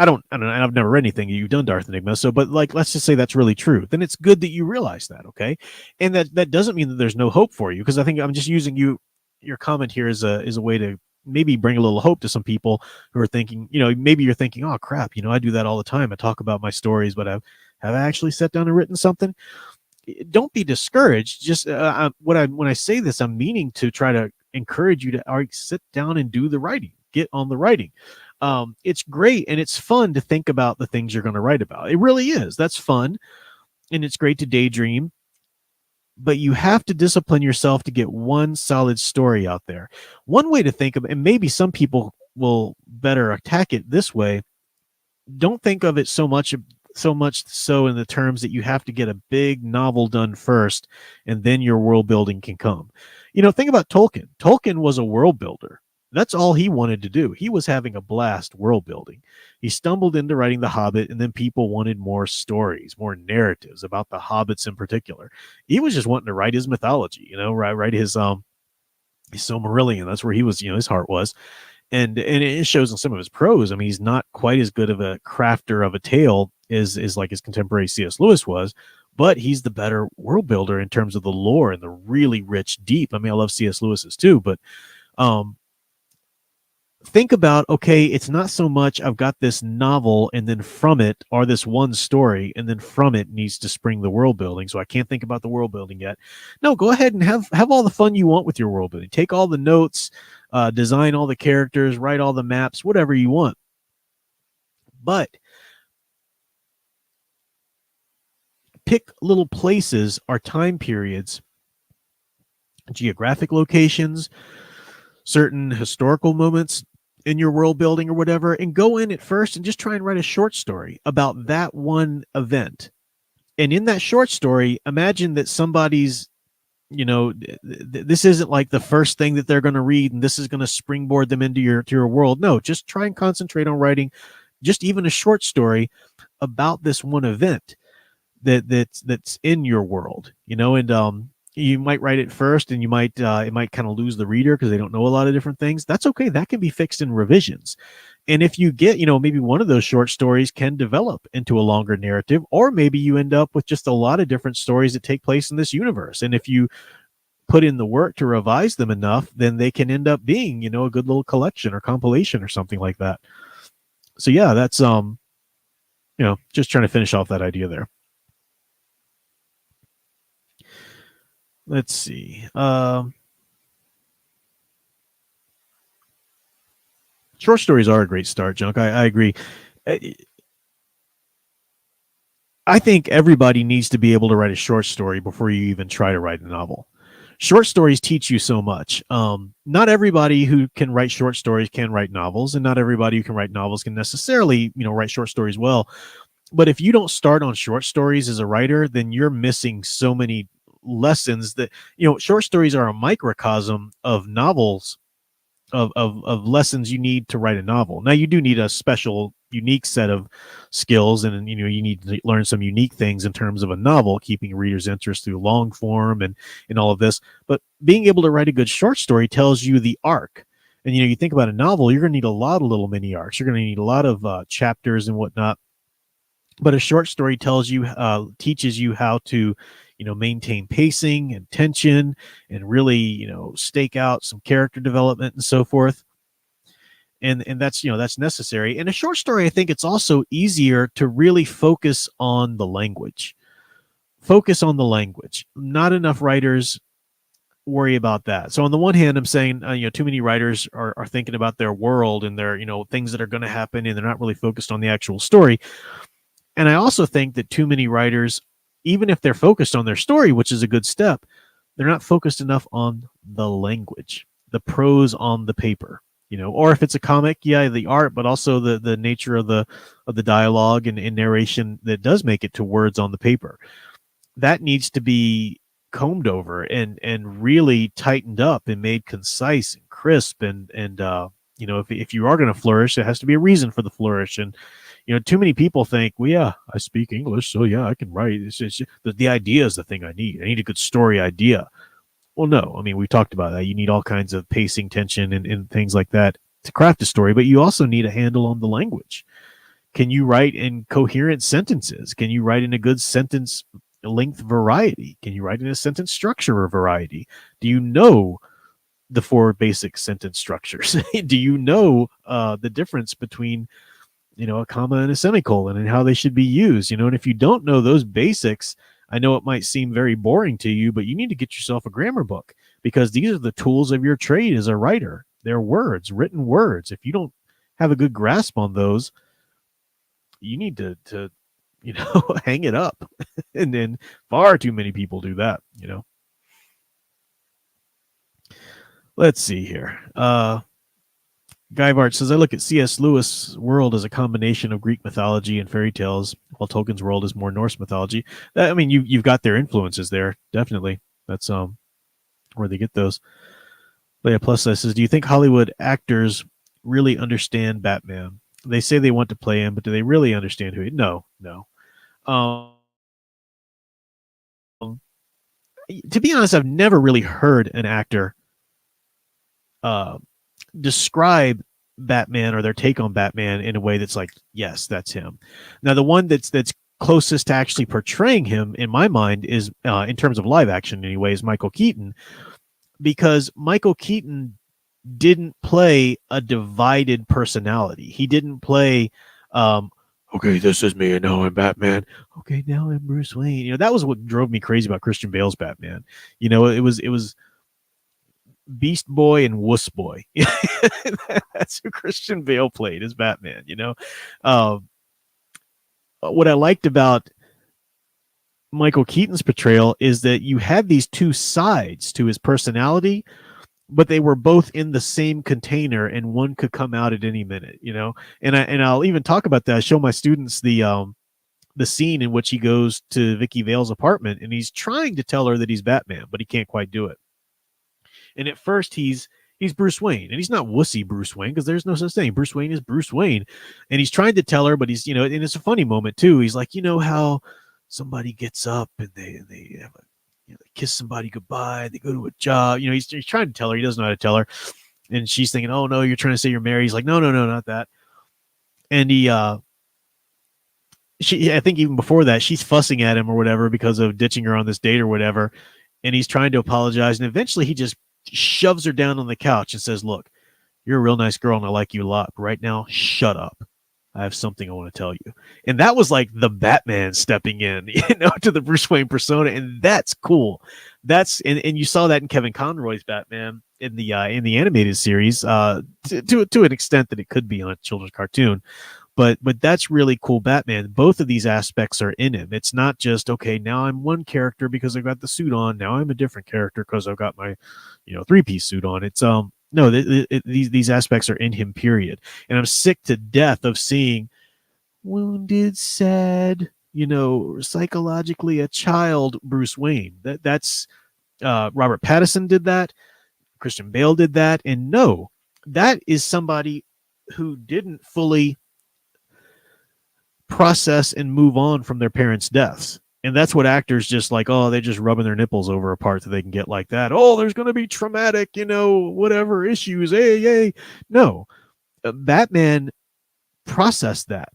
Speaker 1: don't know. I've never read anything you've done, Darth Enigma. So, but let's just say that's really true. Then it's good that you realize that. Okay. And that doesn't mean that there's no hope for you. Because I think I'm just using your comment here as a way to maybe bring a little hope to some people who are thinking, maybe you're thinking, oh crap, I do that all the time. I talk about my stories, but have I actually sat down and written something? Don't be discouraged. Just when I say this, I'm meaning to try to encourage you to sit down and do the writing. Get on the writing. It's great and it's fun to think about the things you're going to write about. It really is. That's fun, and it's great to daydream. But you have to discipline yourself to get one solid story out there. One way to think of it, and maybe some people will better attack it this way, don't think of it so much so in the terms that you have to get a big novel done first and then your world building can come. Think about Tolkien. Tolkien was a world builder. That's all he wanted to do. He was having a blast world building. He stumbled into writing The Hobbit, and then people wanted more stories, more narratives about the hobbits in particular. He was just wanting to write his mythology, write his Silmarillion. That's where he was, his heart was. And it shows in some of his prose. I mean, he's not quite as good of a crafter of a tale as like his contemporary C.S. Lewis was, but he's the better world builder in terms of the lore and the really rich, deep. I mean, I love C.S. Lewis's too, but think about, okay, it's not so much I've got this novel and then from it, or this one story, and then from it needs to spring the world building. So I can't think about the world building yet. No, go ahead and have all the fun you want with your world building. Take all the notes, design all the characters, write all the maps, whatever you want. But pick little places or time periods, geographic locations, certain historical moments in your world building or whatever, and go in at first and just try and write a short story about that one event. And in that short story, imagine that somebody's, this isn't like the first thing that they're going to read and this is going to springboard them into your world. No, just try and concentrate on writing just even a short story about this one event that's in your world, and you might write it first and you might it might kind of lose the reader because they don't know a lot of different things. That's okay. That can be fixed in revisions. And if you get, maybe one of those short stories can develop into a longer narrative, or maybe you end up with just a lot of different stories that take place in this universe. And if you put in the work to revise them enough, then they can end up being, you know, a good little collection or compilation or something like that. So yeah, that's you know, just trying to finish off that idea there. Let's see. Short stories are a great start, Junk. I agree. I think everybody needs to be able to write a short story before you even try to write a novel. Short stories teach you so much. Not everybody who can write short stories can write novels, and not everybody who can write novels can necessarily, you know, write short stories well. But if you don't start on short stories as a writer, then you're missing so many lessons that, you know, short stories are a microcosm of novels, of lessons you need to write a novel. Now you do need a special, unique set of skills, and you know you need to learn some unique things in terms of a novel, keeping readers' interest through long form and all of this. But being able to write a good short story tells you the arc. And you know, you think about a novel, you're going to need a lot of little mini arcs. You're going to need a lot of chapters and whatnot. But a short story tells you, teaches you how to, you know, maintain pacing and tension, and really, you know, stake out some character development and so forth. And that's, you know, that's necessary. In a short story, I think it's also easier to really focus on the language. Focus on the language. Not enough writers worry about that. So on the one hand, I'm saying, you know, too many writers are thinking about their world and their, you know, things that are going to happen, and they're not really focused on the actual story. And I also think that too many writers, even if they're focused on their story, which is a good step, they're not focused enough on the language, the prose on the paper, you know. Or if it's a comic, yeah, the art, but also the nature of the dialogue and narration that does make it to words on the paper. That needs to be combed over and really tightened up and made concise and crisp, and you know, if you are going to flourish, it has to be a reason for the flourish. And you know, too many people think, well, yeah, I speak English, so yeah, I can write. It's the idea is the thing I need. I need a good story idea. Well, no, I mean, we talked about that. You need all kinds of pacing, tension, and things like that to craft a story, but you also need a handle on the language. Can you write in coherent sentences? Can you write in a good sentence length variety? Can you write in a sentence structure variety? Do you know the four basic sentence structures? Do you know the difference between, you know, a comma and a semicolon and how they should be used, you know? And if you don't know those basics, I know it might seem very boring to you, but you need to get yourself a grammar book, because these are the tools of your trade as a writer. They're words, written words. If you don't have a good grasp on those, you need to you know, hang it up. And then far too many people do that, you know. Let's see here. Guybart says, I look at C.S. Lewis' world as a combination of Greek mythology and fairy tales, while Tolkien's world is more Norse mythology. I mean, you've got their influences there, definitely. That's where they get those. Leia Plus says, do you think Hollywood actors really understand Batman? They say they want to play him, but do they really understand who he is? No, no. To be honest, I've never really heard an actor describe Batman or their take on Batman in a way that's like, yes, that's him. Now, the one that's closest to actually portraying him in my mind is, in terms of live action anyway, is Michael Keaton, because Michael Keaton didn't play a divided personality. He didn't play, okay, this is me, and now I'm Batman. Okay, now I'm Bruce Wayne. You know, that was what drove me crazy about Christian Bale's Batman. You know, it was Beast Boy and Wuss Boy. That's who Christian Bale played as Batman, you know. What I liked about Michael Keaton's portrayal is that you had these two sides to his personality, but they were both in the same container, and one could come out at any minute, you know. And I'll even talk about that. I show my students the scene in which he goes to Vicky Vale's apartment, and he's trying to tell her that he's Batman, but he can't quite do it. And at first he's Bruce Wayne, and he's not wussy Bruce Wayne, because there's no such thing. Bruce Wayne is Bruce Wayne, and he's trying to tell her, but he's, you know, and it's a funny moment too. He's like, you know how somebody gets up and they have a, you know, they kiss somebody goodbye, they go to a job, you know, he's trying to tell her, he doesn't know how to tell her, and she's thinking, oh no, you're trying to say you're married. He's like, no, not that. And I think even before that, she's fussing at him or whatever because of ditching her on this date or whatever. and he's trying to apologize, and eventually he just shoves her down on the couch and says, "Look, you're a real nice girl and I like you a lot, but right now, shut up. I have something I want to tell you." And that was like the Batman stepping in, to the Bruce Wayne persona, and that's cool. And you saw that in Kevin Conroy's Batman in the animated series, to an extent that it could be on a children's cartoon. But that's really cool Batman. Both of these aspects are in him. It's not just, okay, now I'm one character because I've got the suit on. Now I'm a different character because I've got my, three-piece suit on. It's no, these aspects are in him, period. And I'm sick to death of seeing wounded, sad, psychologically a child Bruce Wayne. That's Robert Pattinson did that. Christian Bale did that. And no, that is somebody who didn't fully process and move on from their parents' deaths. And that's what actors just like, oh, they're just rubbing their nipples over a part that they can get like that. Oh, there's going to be traumatic, whatever issues. Hey. No, Batman processed that.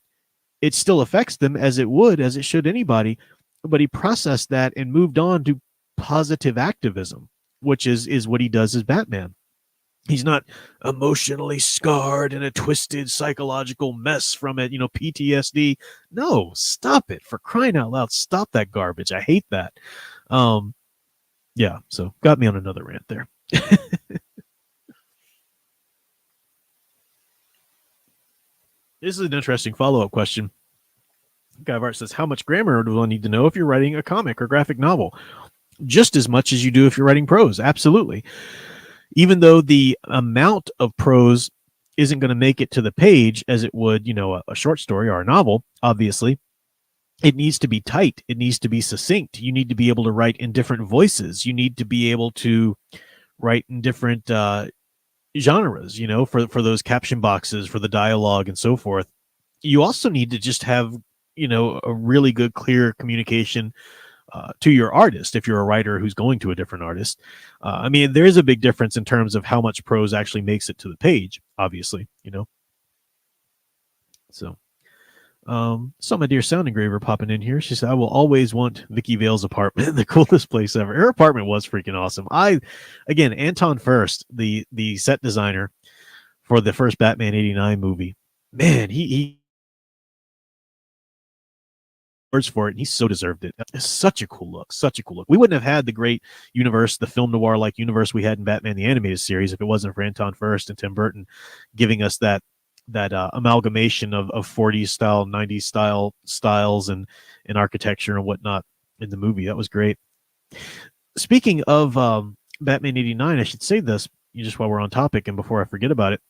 Speaker 1: It still affects them as it should anybody, but he processed that and moved on to positive activism, which is what he does as Batman. He's not emotionally scarred in a twisted psychological mess from it, PTSD. No, stop it, for crying out loud. Stop that garbage. I hate that. Yeah, so got me on another rant there. This is an interesting follow-up question. Guy of Art says, how much grammar do one need to know if you're writing a comic or graphic novel? Just as much as you do if you're writing prose. Absolutely. Even though the amount of prose isn't going to make it to the page as it would, a short story or a novel, obviously, it needs to be tight. It needs to be succinct. You need to be able to write in different voices. You need to be able to write in different genres, for those caption boxes, for the dialogue and so forth. You also need to just have, a really good, clear communication to your artist, if you're a writer who's going to a different artist. There is a big difference in terms of how much prose actually makes it to the page, obviously, So, saw my dear sound engraver popping in here. She said, I will always want Vicky Vale's apartment. The coolest place ever. Her apartment was freaking awesome. Again, Anton Furst, the set designer for the first Batman 89 movie, man, he words for it, and he so deserved it. It's such a cool look. We wouldn't have had the great universe, the film noir like universe we had in Batman the Animated Series if it wasn't for Anton Furst and Tim Burton giving us that amalgamation of 40s style, 90s styles and architecture and whatnot in the movie. That was great. Speaking of Batman 89, I should say this just while we're on topic and before I forget about it.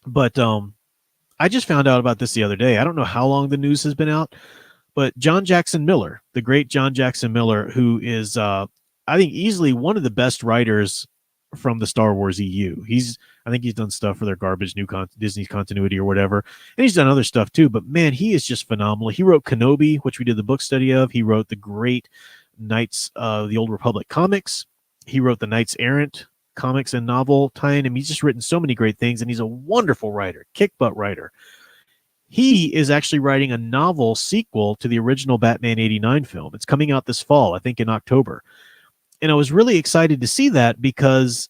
Speaker 1: But I just found out about this the other day. I don't know how long the news has been out, but John Jackson Miller, the great John Jackson Miller, who is, I think, easily one of the best writers from the Star Wars EU. I think he's done stuff for their garbage new Disney continuity or whatever, and he's done other stuff too. But man, he is just phenomenal. He wrote Kenobi, which we did the book study of. He wrote the great Knights of the Old Republic comics. He wrote the Knights Errant comics and novel tie-in. I mean, he's just written so many great things, and he's a wonderful writer, kick-butt writer. He is actually writing a novel sequel to the original Batman 89 film. It's coming out this fall, I think in October. And I was really excited to see that because,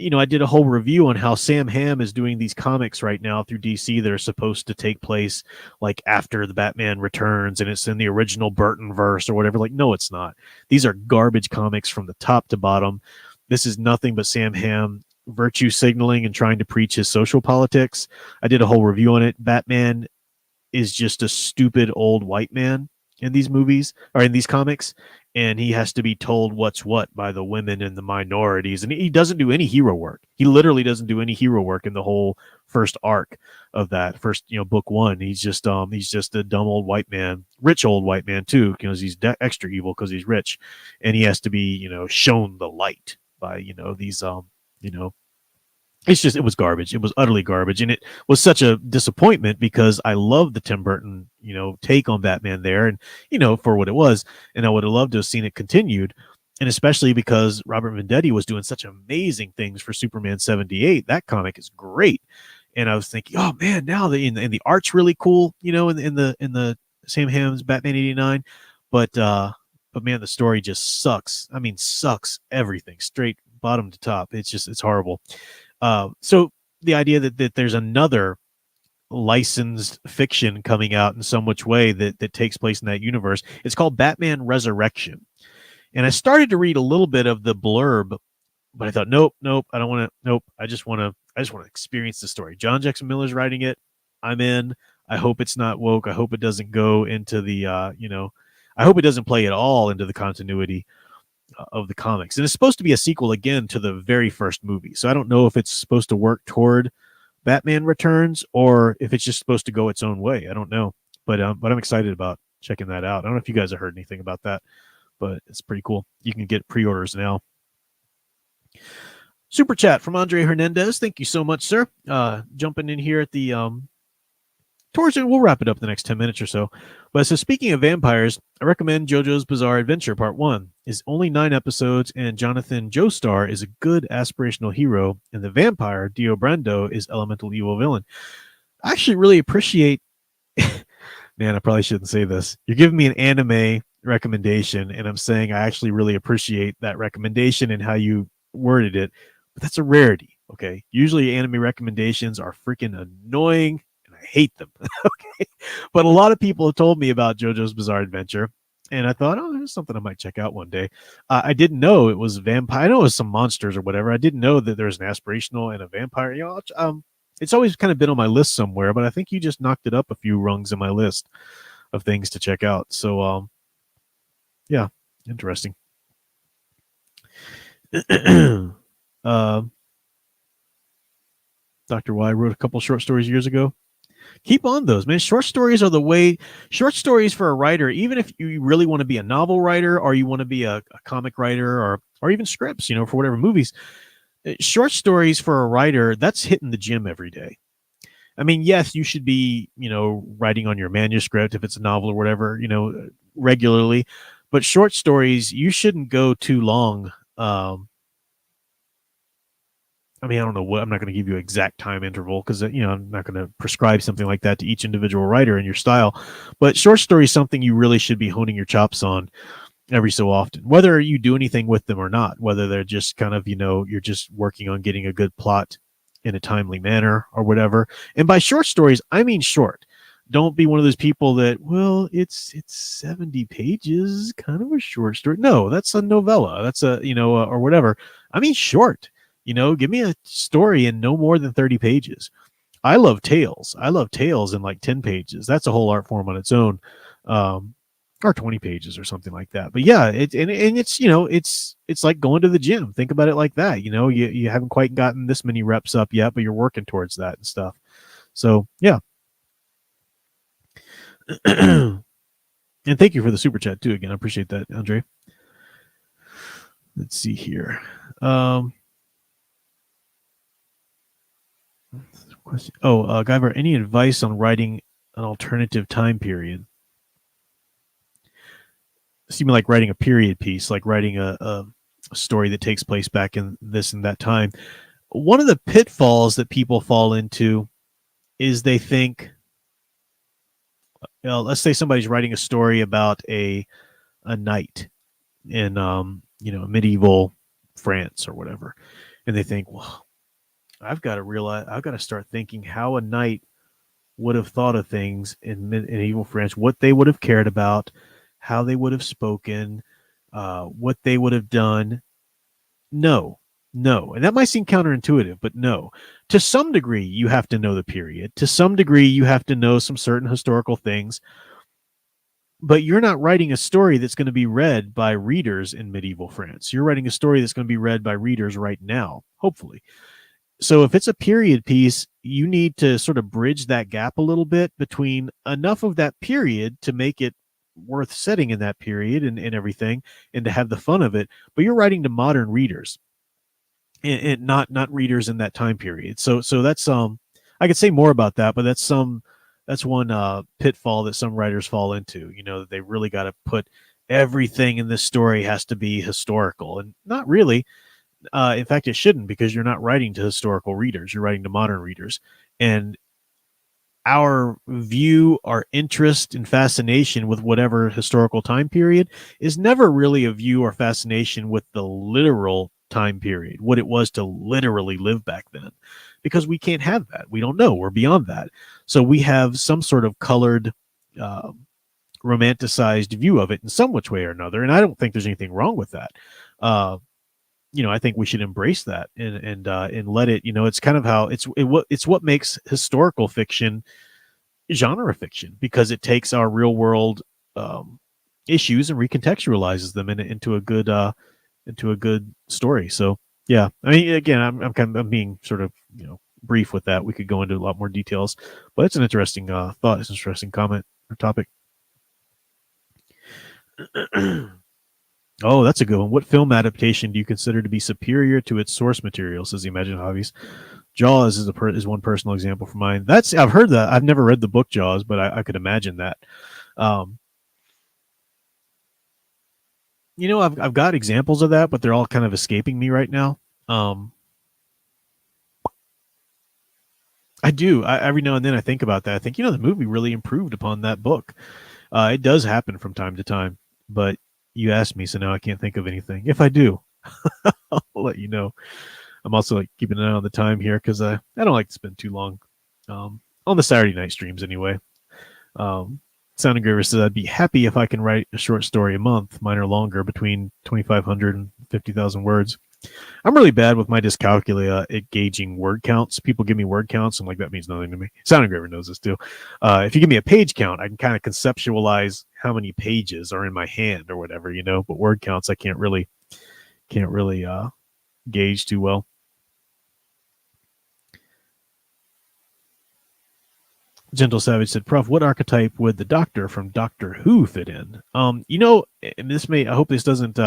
Speaker 1: I did a whole review on how Sam Hamm is doing these comics right now through DC that are supposed to take place like after the Batman Returns and it's in the original Burton verse or whatever. Like, no, it's not. These are garbage comics from the top to bottom. This is nothing but Sam Hamm virtue signaling and trying to preach his social politics. I did a whole review on it. Batman is just a stupid old white man in these movies or in these comics, and he has to be told what's what by the women and the minorities, and he doesn't do any hero work. He literally doesn't do any hero work in the whole first arc of that first book one. He's just a dumb old white man, rich old white man too, because he's extra evil because he's rich, and he has to be shown the light by these it was garbage. It was utterly garbage. And it was such a disappointment because I love the Tim Burton, take on Batman there and, for what it was. And I would have loved to have seen it continued. And especially because Robert Venditti was doing such amazing things for Superman 78. That comic is great. And I was thinking, oh man, now and the art's really cool, in the Sam Hamm's Batman 89. But but man, the story just sucks. I mean, sucks everything straight bottom to top. It's horrible. So the idea that there's another licensed fiction coming out in some which way that takes place in that universe. It's called Batman Resurrection. And I started to read a little bit of the blurb, but I thought, nope, I don't want to. Nope, I just want to experience the story. John Jackson Miller's writing it. I'm in. I hope it's not woke. I hope it doesn't go into the, I hope it doesn't play at all into the continuity of the comics. And it's supposed to be a sequel again to the very first movie. So I don't know if it's supposed to work toward Batman Returns or if it's just supposed to go its own way. I don't know, but I'm excited about checking that out. I don't know if you guys have heard anything about that, but it's pretty cool. You can get pre-orders now. Super chat from Andre Hernandez. Thank you so much, sir. Jumping in here at the towards it, we'll wrap it up the next 10 minutes or so. But so speaking of vampires, I recommend JoJo's Bizarre Adventure Part 1. It's only 9 episodes, and Jonathan Joestar is a good aspirational hero, and the vampire, Dio Brando, is elemental evil villain. I actually really appreciate man, I probably shouldn't say this. You're giving me an anime recommendation, and I'm saying I actually really appreciate that recommendation and how you worded it, but that's a rarity, okay? Usually anime recommendations are freaking annoying, I hate them. Okay. But a lot of people have told me about JoJo's Bizarre Adventure, and I thought, oh, there's something I might check out one day. I didn't know it was vampire. I know it was some monsters or whatever. I didn't know that there's an aspirational and a vampire. It's always kind of been on my list somewhere, but I think you just knocked it up a few rungs in my list of things to check out. So, yeah, interesting. Dr. Y wrote a couple short stories years ago. Keep on those, man. Short stories are the way. Short stories for a writer, even if you really want to be a novel writer or you want to be a comic writer or even scripts, for whatever movies, short stories for a writer, that's hitting the gym every day. I mean, yes, you should be, writing on your manuscript if it's a novel or whatever, regularly, but short stories, you shouldn't go too long. I mean, I don't know what, I'm not going to give you an exact time interval because, I'm not going to prescribe something like that to each individual writer in your style. But short story is something you really should be honing your chops on every so often, whether you do anything with them or not, whether they're just kind of, you're just working on getting a good plot in a timely manner or whatever. And by short stories, I mean short. Don't be one of those people that, well, it's 70 pages, kind of a short story. No, that's a novella. That's a, or whatever. I mean short. Give me a story in no more than 30 pages. I love tales. I love tales in like 10 pages. That's a whole art form on its own, or 20 pages or something like that. But yeah, it's it's like going to the gym. Think about it like that. You haven't quite gotten this many reps up yet, but you're working towards that and stuff. So yeah. And thank you for the super chat too. Again, I appreciate that, Andre. Let's see here. Guyver, any advice on writing an alternative time period? You mean like writing a period piece, like writing a story that takes place back in this and that time? One of the pitfalls that people fall into is they think, let's say somebody's writing a story about a knight in medieval France or whatever, and they think, well, I've got to start thinking how a knight would have thought of things in medieval France, what they would have cared about, how they would have spoken, what they would have done. No. And that might seem counterintuitive, but no. To some degree, you have to know the period. To some degree, you have to know some certain historical things. But you're not writing a story that's going to be read by readers in medieval France. You're writing a story that's going to be read by readers right now, hopefully. So if it's a period piece, you need to sort of bridge that gap a little bit between enough of that period to make it worth setting in that period and everything, and to have the fun of it. But you're writing to modern readers, and not readers in that time period. So that's I could say more about that, but that's one pitfall that some writers fall into. That they really got to put everything in this story has to be historical, and not really. In fact, it shouldn't, because you're not writing to historical readers. You're writing to modern readers. And our view, our interest and fascination with whatever historical time period is never really a view or fascination with the literal time period, what it was to literally live back then, because we can't have that. We don't know. We're beyond that. So we have some sort of colored, uh, romanticized view of it in some which way or another. And I don't think there's anything wrong with that. Uh, I think we should embrace that and let it. It's kind of how it's what makes historical fiction genre fiction, because it takes our real world um, issues and recontextualizes them into a good story. So yeah, I mean, again, I'm being sort of brief with that. We could go into a lot more details, but it's an interesting thought. It's an interesting comment or topic. Oh, that's a good one. What film adaptation do you consider to be superior to its source material? Says the Imagine Hobbies. Jaws is one personal example for mine. I've heard that. I've never read the book Jaws, but I could imagine that. Um, I've got examples of that, but they're all kind of escaping me right now. Um, I do. Every now and then I think about that. I think the movie really improved upon that book. It does happen from time to time, but you asked me, so now I can't think of anything. If I do, I'll let you know. I'm also like keeping an eye on the time here because I don't like to spend too long on the Saturday night streams anyway. Sound Engraver says I'd be happy if I can write a short story a month. Mine are longer, between 2,500 and 50,000 words. I'm really bad with my dyscalculia at gauging word counts. People give me word counts. I'm like, that means nothing to me. Sound Engraver knows this too. If you give me a page count, I can kind of conceptualize how many pages are in my hand or whatever, but word counts I can't really gauge too well. Gentle Savage said, Prof, what archetype would the Doctor from Doctor Who fit in? And I hope this doesn't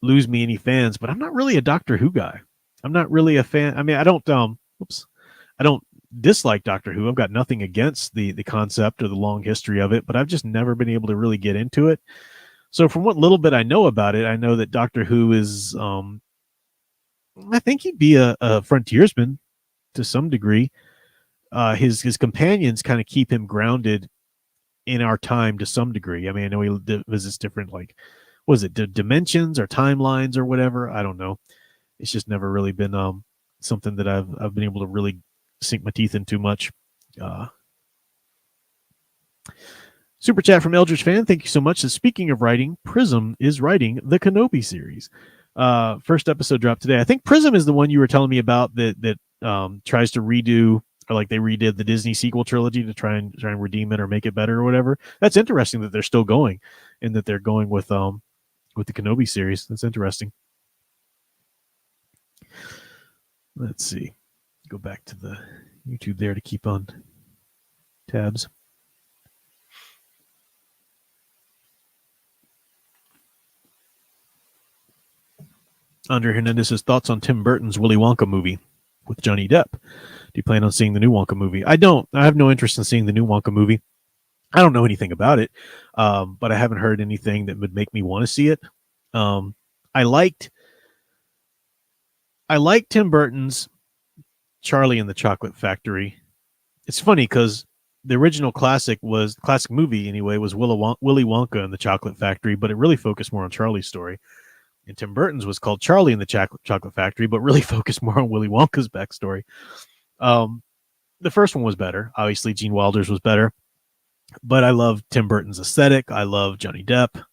Speaker 1: lose me any fans, but I'm not really a Doctor Who guy. I'm not really a fan. I mean, I don't dislike Doctor Who. I've got nothing against the concept or the long history of it, but I've just never been able to really get into it. So from what little bit I know about it, I know that Doctor Who is, I think he'd be a frontiersman to some degree. His companions kind of keep him grounded in our time to some degree. I mean, I know he visits different, like, was it dimensions or timelines or whatever? I don't know. It's just never really been something that I've been able to really sink my teeth into much. Super chat from Eldridge Fan. Thank you so much. So speaking of writing, Prism is writing the Kenobi series. First episode dropped today. I think Prism is the one you were telling me about that tries to redo, or like they redid the Disney sequel trilogy to try and redeem it or make it better or whatever. That's interesting that they're still going, and that they're going with the Kenobi series. That's interesting. Let's see. Go back to the YouTube there to keep on tabs. Andre Hernandez's thoughts on Tim Burton's Willy Wonka movie with Johnny Depp. Do you plan on seeing the new Wonka movie? I don't. I have no interest in seeing the new Wonka movie. I don't know anything about it, but I haven't heard anything that would make me want to see it. I liked Tim Burton's Charlie and the Chocolate Factory. It's funny because the original classic movie anyway was Willy Wonka and the Chocolate Factory, but it really focused more on Charlie's story. And Tim Burton's was called Charlie and the Chocolate Factory, but really focused more on Willy Wonka's backstory. The first one was better. Obviously, Gene Wilder's was better. But I love Tim Burton's aesthetic. I love Johnny Depp,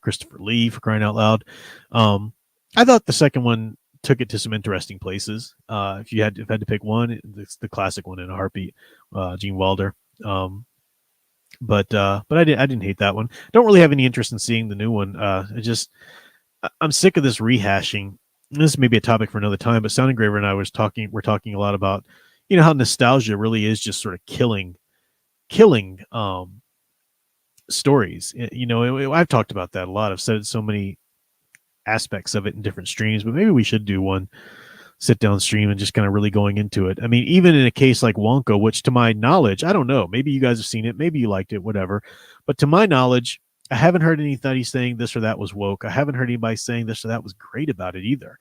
Speaker 1: Christopher Lee, for crying out loud. I thought the second one took it to some interesting places. If I had to pick one, it's the classic one in a heartbeat, Gene Wilder. But I didn't hate that one. Don't really have any interest in seeing the new one. I'm sick of this rehashing. This may be a topic for another time, but Sound Engraver and I we're talking a lot about, how nostalgia really is just sort of killing stories. I've talked about that a lot. I've said so many aspects of it in different streams, but maybe we should do one sit down stream and just kind of really going into it. I mean, even in a case like Wonka, which to my knowledge, I don't know, maybe you guys have seen it, maybe you liked it, whatever. But to my knowledge, I haven't heard anybody saying this or that was woke. I haven't heard anybody saying this or that was great about it either.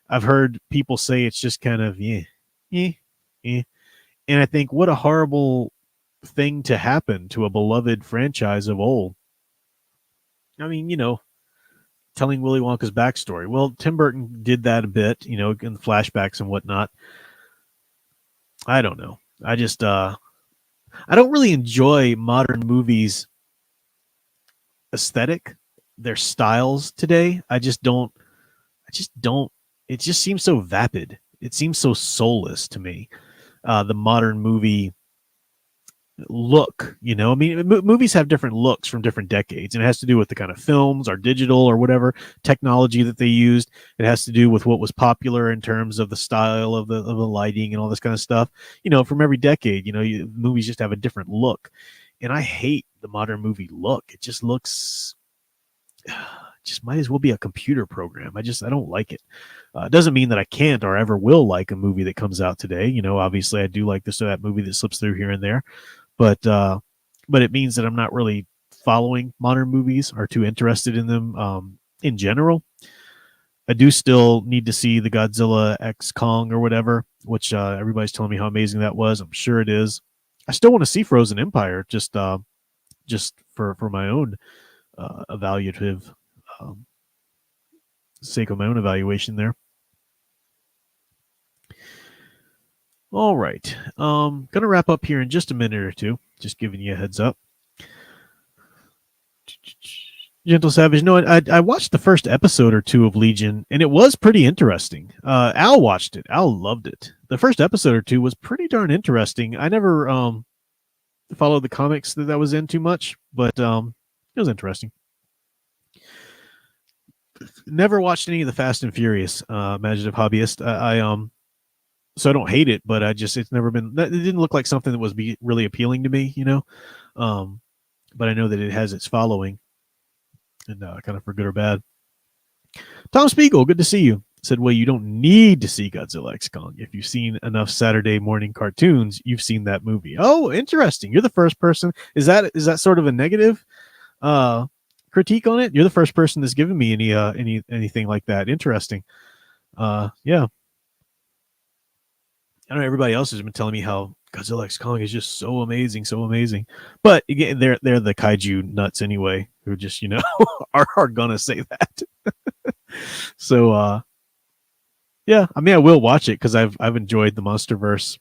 Speaker 1: I've heard people say it's just kind of, yeah. And I think what a horrible thing to happen to a beloved franchise of old. I mean, telling Willy Wonka's backstory. Well, Tim Burton did that a bit, in flashbacks and whatnot. I don't know. I don't really enjoy modern movies aesthetic, their styles today. I just don't. It just seems so vapid. It seems so soulless to me. The modern movie look, I mean, movies have different looks from different decades, and it has to do with the kind of films or digital or whatever technology that they used. It has to do with what was popular in terms of the style of the lighting and all this kind of stuff. From every decade, movies just have a different look, and I hate the modern movie look. It just looks just might as well be a computer program. I don't like it. It doesn't mean that I can't or ever will like a movie that comes out today. Obviously I do like this or that movie that slips through here and there, but it means that I'm not really following modern movies or too interested in them in general. I do still need to see the Godzilla X Kong or whatever, which everybody's telling me how amazing that was. I'm sure it is. I still want to see Frozen Empire, just for my own evaluative sake of my own evaluation there. All right. Gonna wrap up here in just a minute or two. Just giving you a heads up. Gentle Savage. No, I watched the first episode or two of Legion, and it was pretty interesting. Al watched it. Al loved it. The first episode or two was pretty darn interesting. I never followed the comics that was in too much, but it was interesting. Never watched any of the Fast and Furious. Imaginative hobbyist. So I don't hate it, but it's never been. It didn't look like something that was really appealing to me, But I know that it has its following, and kind of for good or bad. Tom Spiegel, good to see you. Said, well, you don't need to see Godzilla X Kong. If you've seen enough Saturday morning cartoons, you've seen that movie. Oh, interesting. You're the first person. Is that sort of a negative critique on it? You're the first person that's given me anything like that. Interesting. Yeah. I don't know. Everybody else has been telling me how Godzilla X Kong is just so amazing, so amazing. But again, they're the kaiju nuts anyway, who just are gonna say that. So yeah, I mean, I will watch it because I've enjoyed the MonsterVerse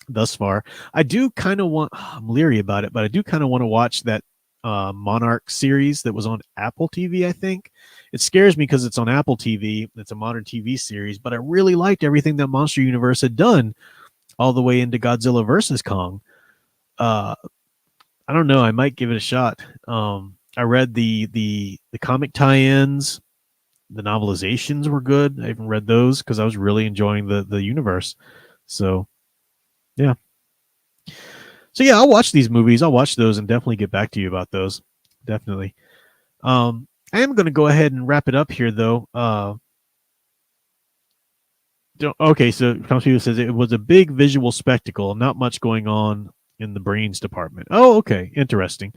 Speaker 1: thus far. I do kind of want. I'm leery about it, but I do kind of want to watch that Monarch series that was on Apple TV. I think it scares me because it's on Apple TV. It's a modern TV series, but I really liked everything that Monster Universe had done all the way into Godzilla versus Kong. I don't know. I might give it a shot. I read the comic tie-ins. The novelizations were good. I even read those because I was really enjoying the universe. So, yeah. So yeah, I'll watch these movies. I'll watch those and definitely get back to you about those. Definitely. I am going to go ahead and wrap it up here, though. Okay, so Computer says it was a big visual spectacle, not much going on in the brains department. Oh, okay, interesting.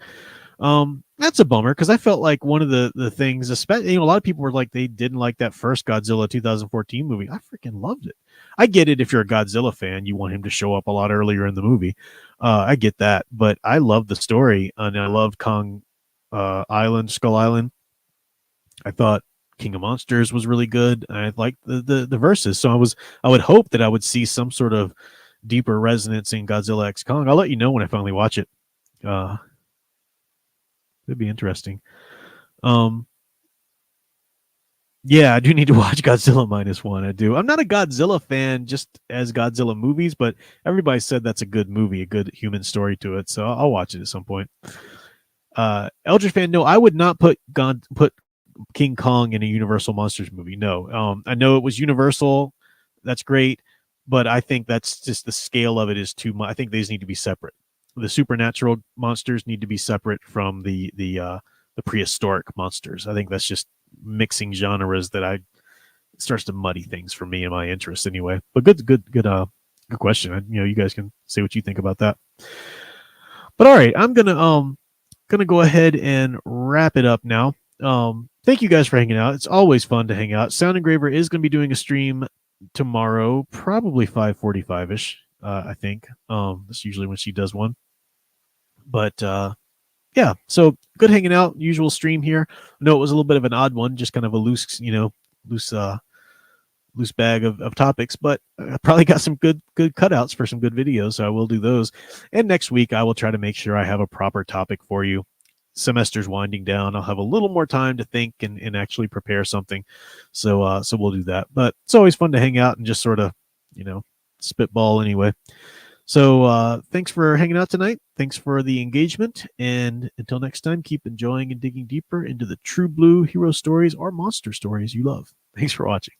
Speaker 1: That's a bummer because I felt like one of the things, especially a lot of people were like they didn't like that first Godzilla 2014 movie. I freaking loved it. I get it if you're a Godzilla fan, you want him to show up a lot earlier in the movie. I get that, but I loved the story and I loved Kong Island, Skull Island. I thought King of Monsters was really good. I liked the verses, so I would hope that I would see some sort of deeper resonance in Godzilla X Kong. I'll let you know when I finally watch it. It'd be interesting. Yeah, I do need to watch Godzilla -1. I do. I'm not a Godzilla fan just as Godzilla movies, but everybody said that's a good movie, a good human story to it. So I'll watch it at some point. Eldritch fan, no, I would not put King Kong in a Universal Monsters movie. No. I know it was Universal. That's great. But I think that's just the scale of it is too much. I think these need to be separate. The supernatural monsters need to be separate from the prehistoric monsters. I think that's just mixing genres that it starts to muddy things for me and my interests anyway. But good question. You guys can say what you think about that. But all right, I'm gonna go ahead and wrap it up now. Thank you guys for hanging out. It's always fun to hang out. Sound Engraver is going to be doing a stream tomorrow, probably 5:45ish. I think that's usually when she does one. But yeah, so good hanging out. Usual stream here. I know it was a little bit of an odd one, just kind of a loose, loose loose bag of topics, but I probably got some good cutouts for some good videos, so I will do those. And next week I will try to make sure I have a proper topic for you. Semester's winding down. I'll have a little more time to think and actually prepare something. So we'll do that. But it's always fun to hang out and just sort of, spitball anyway. So thanks for hanging out tonight. Thanks for the engagement. And until next time, keep enjoying and digging deeper into the true blue hero stories or monster stories you love. Thanks for watching.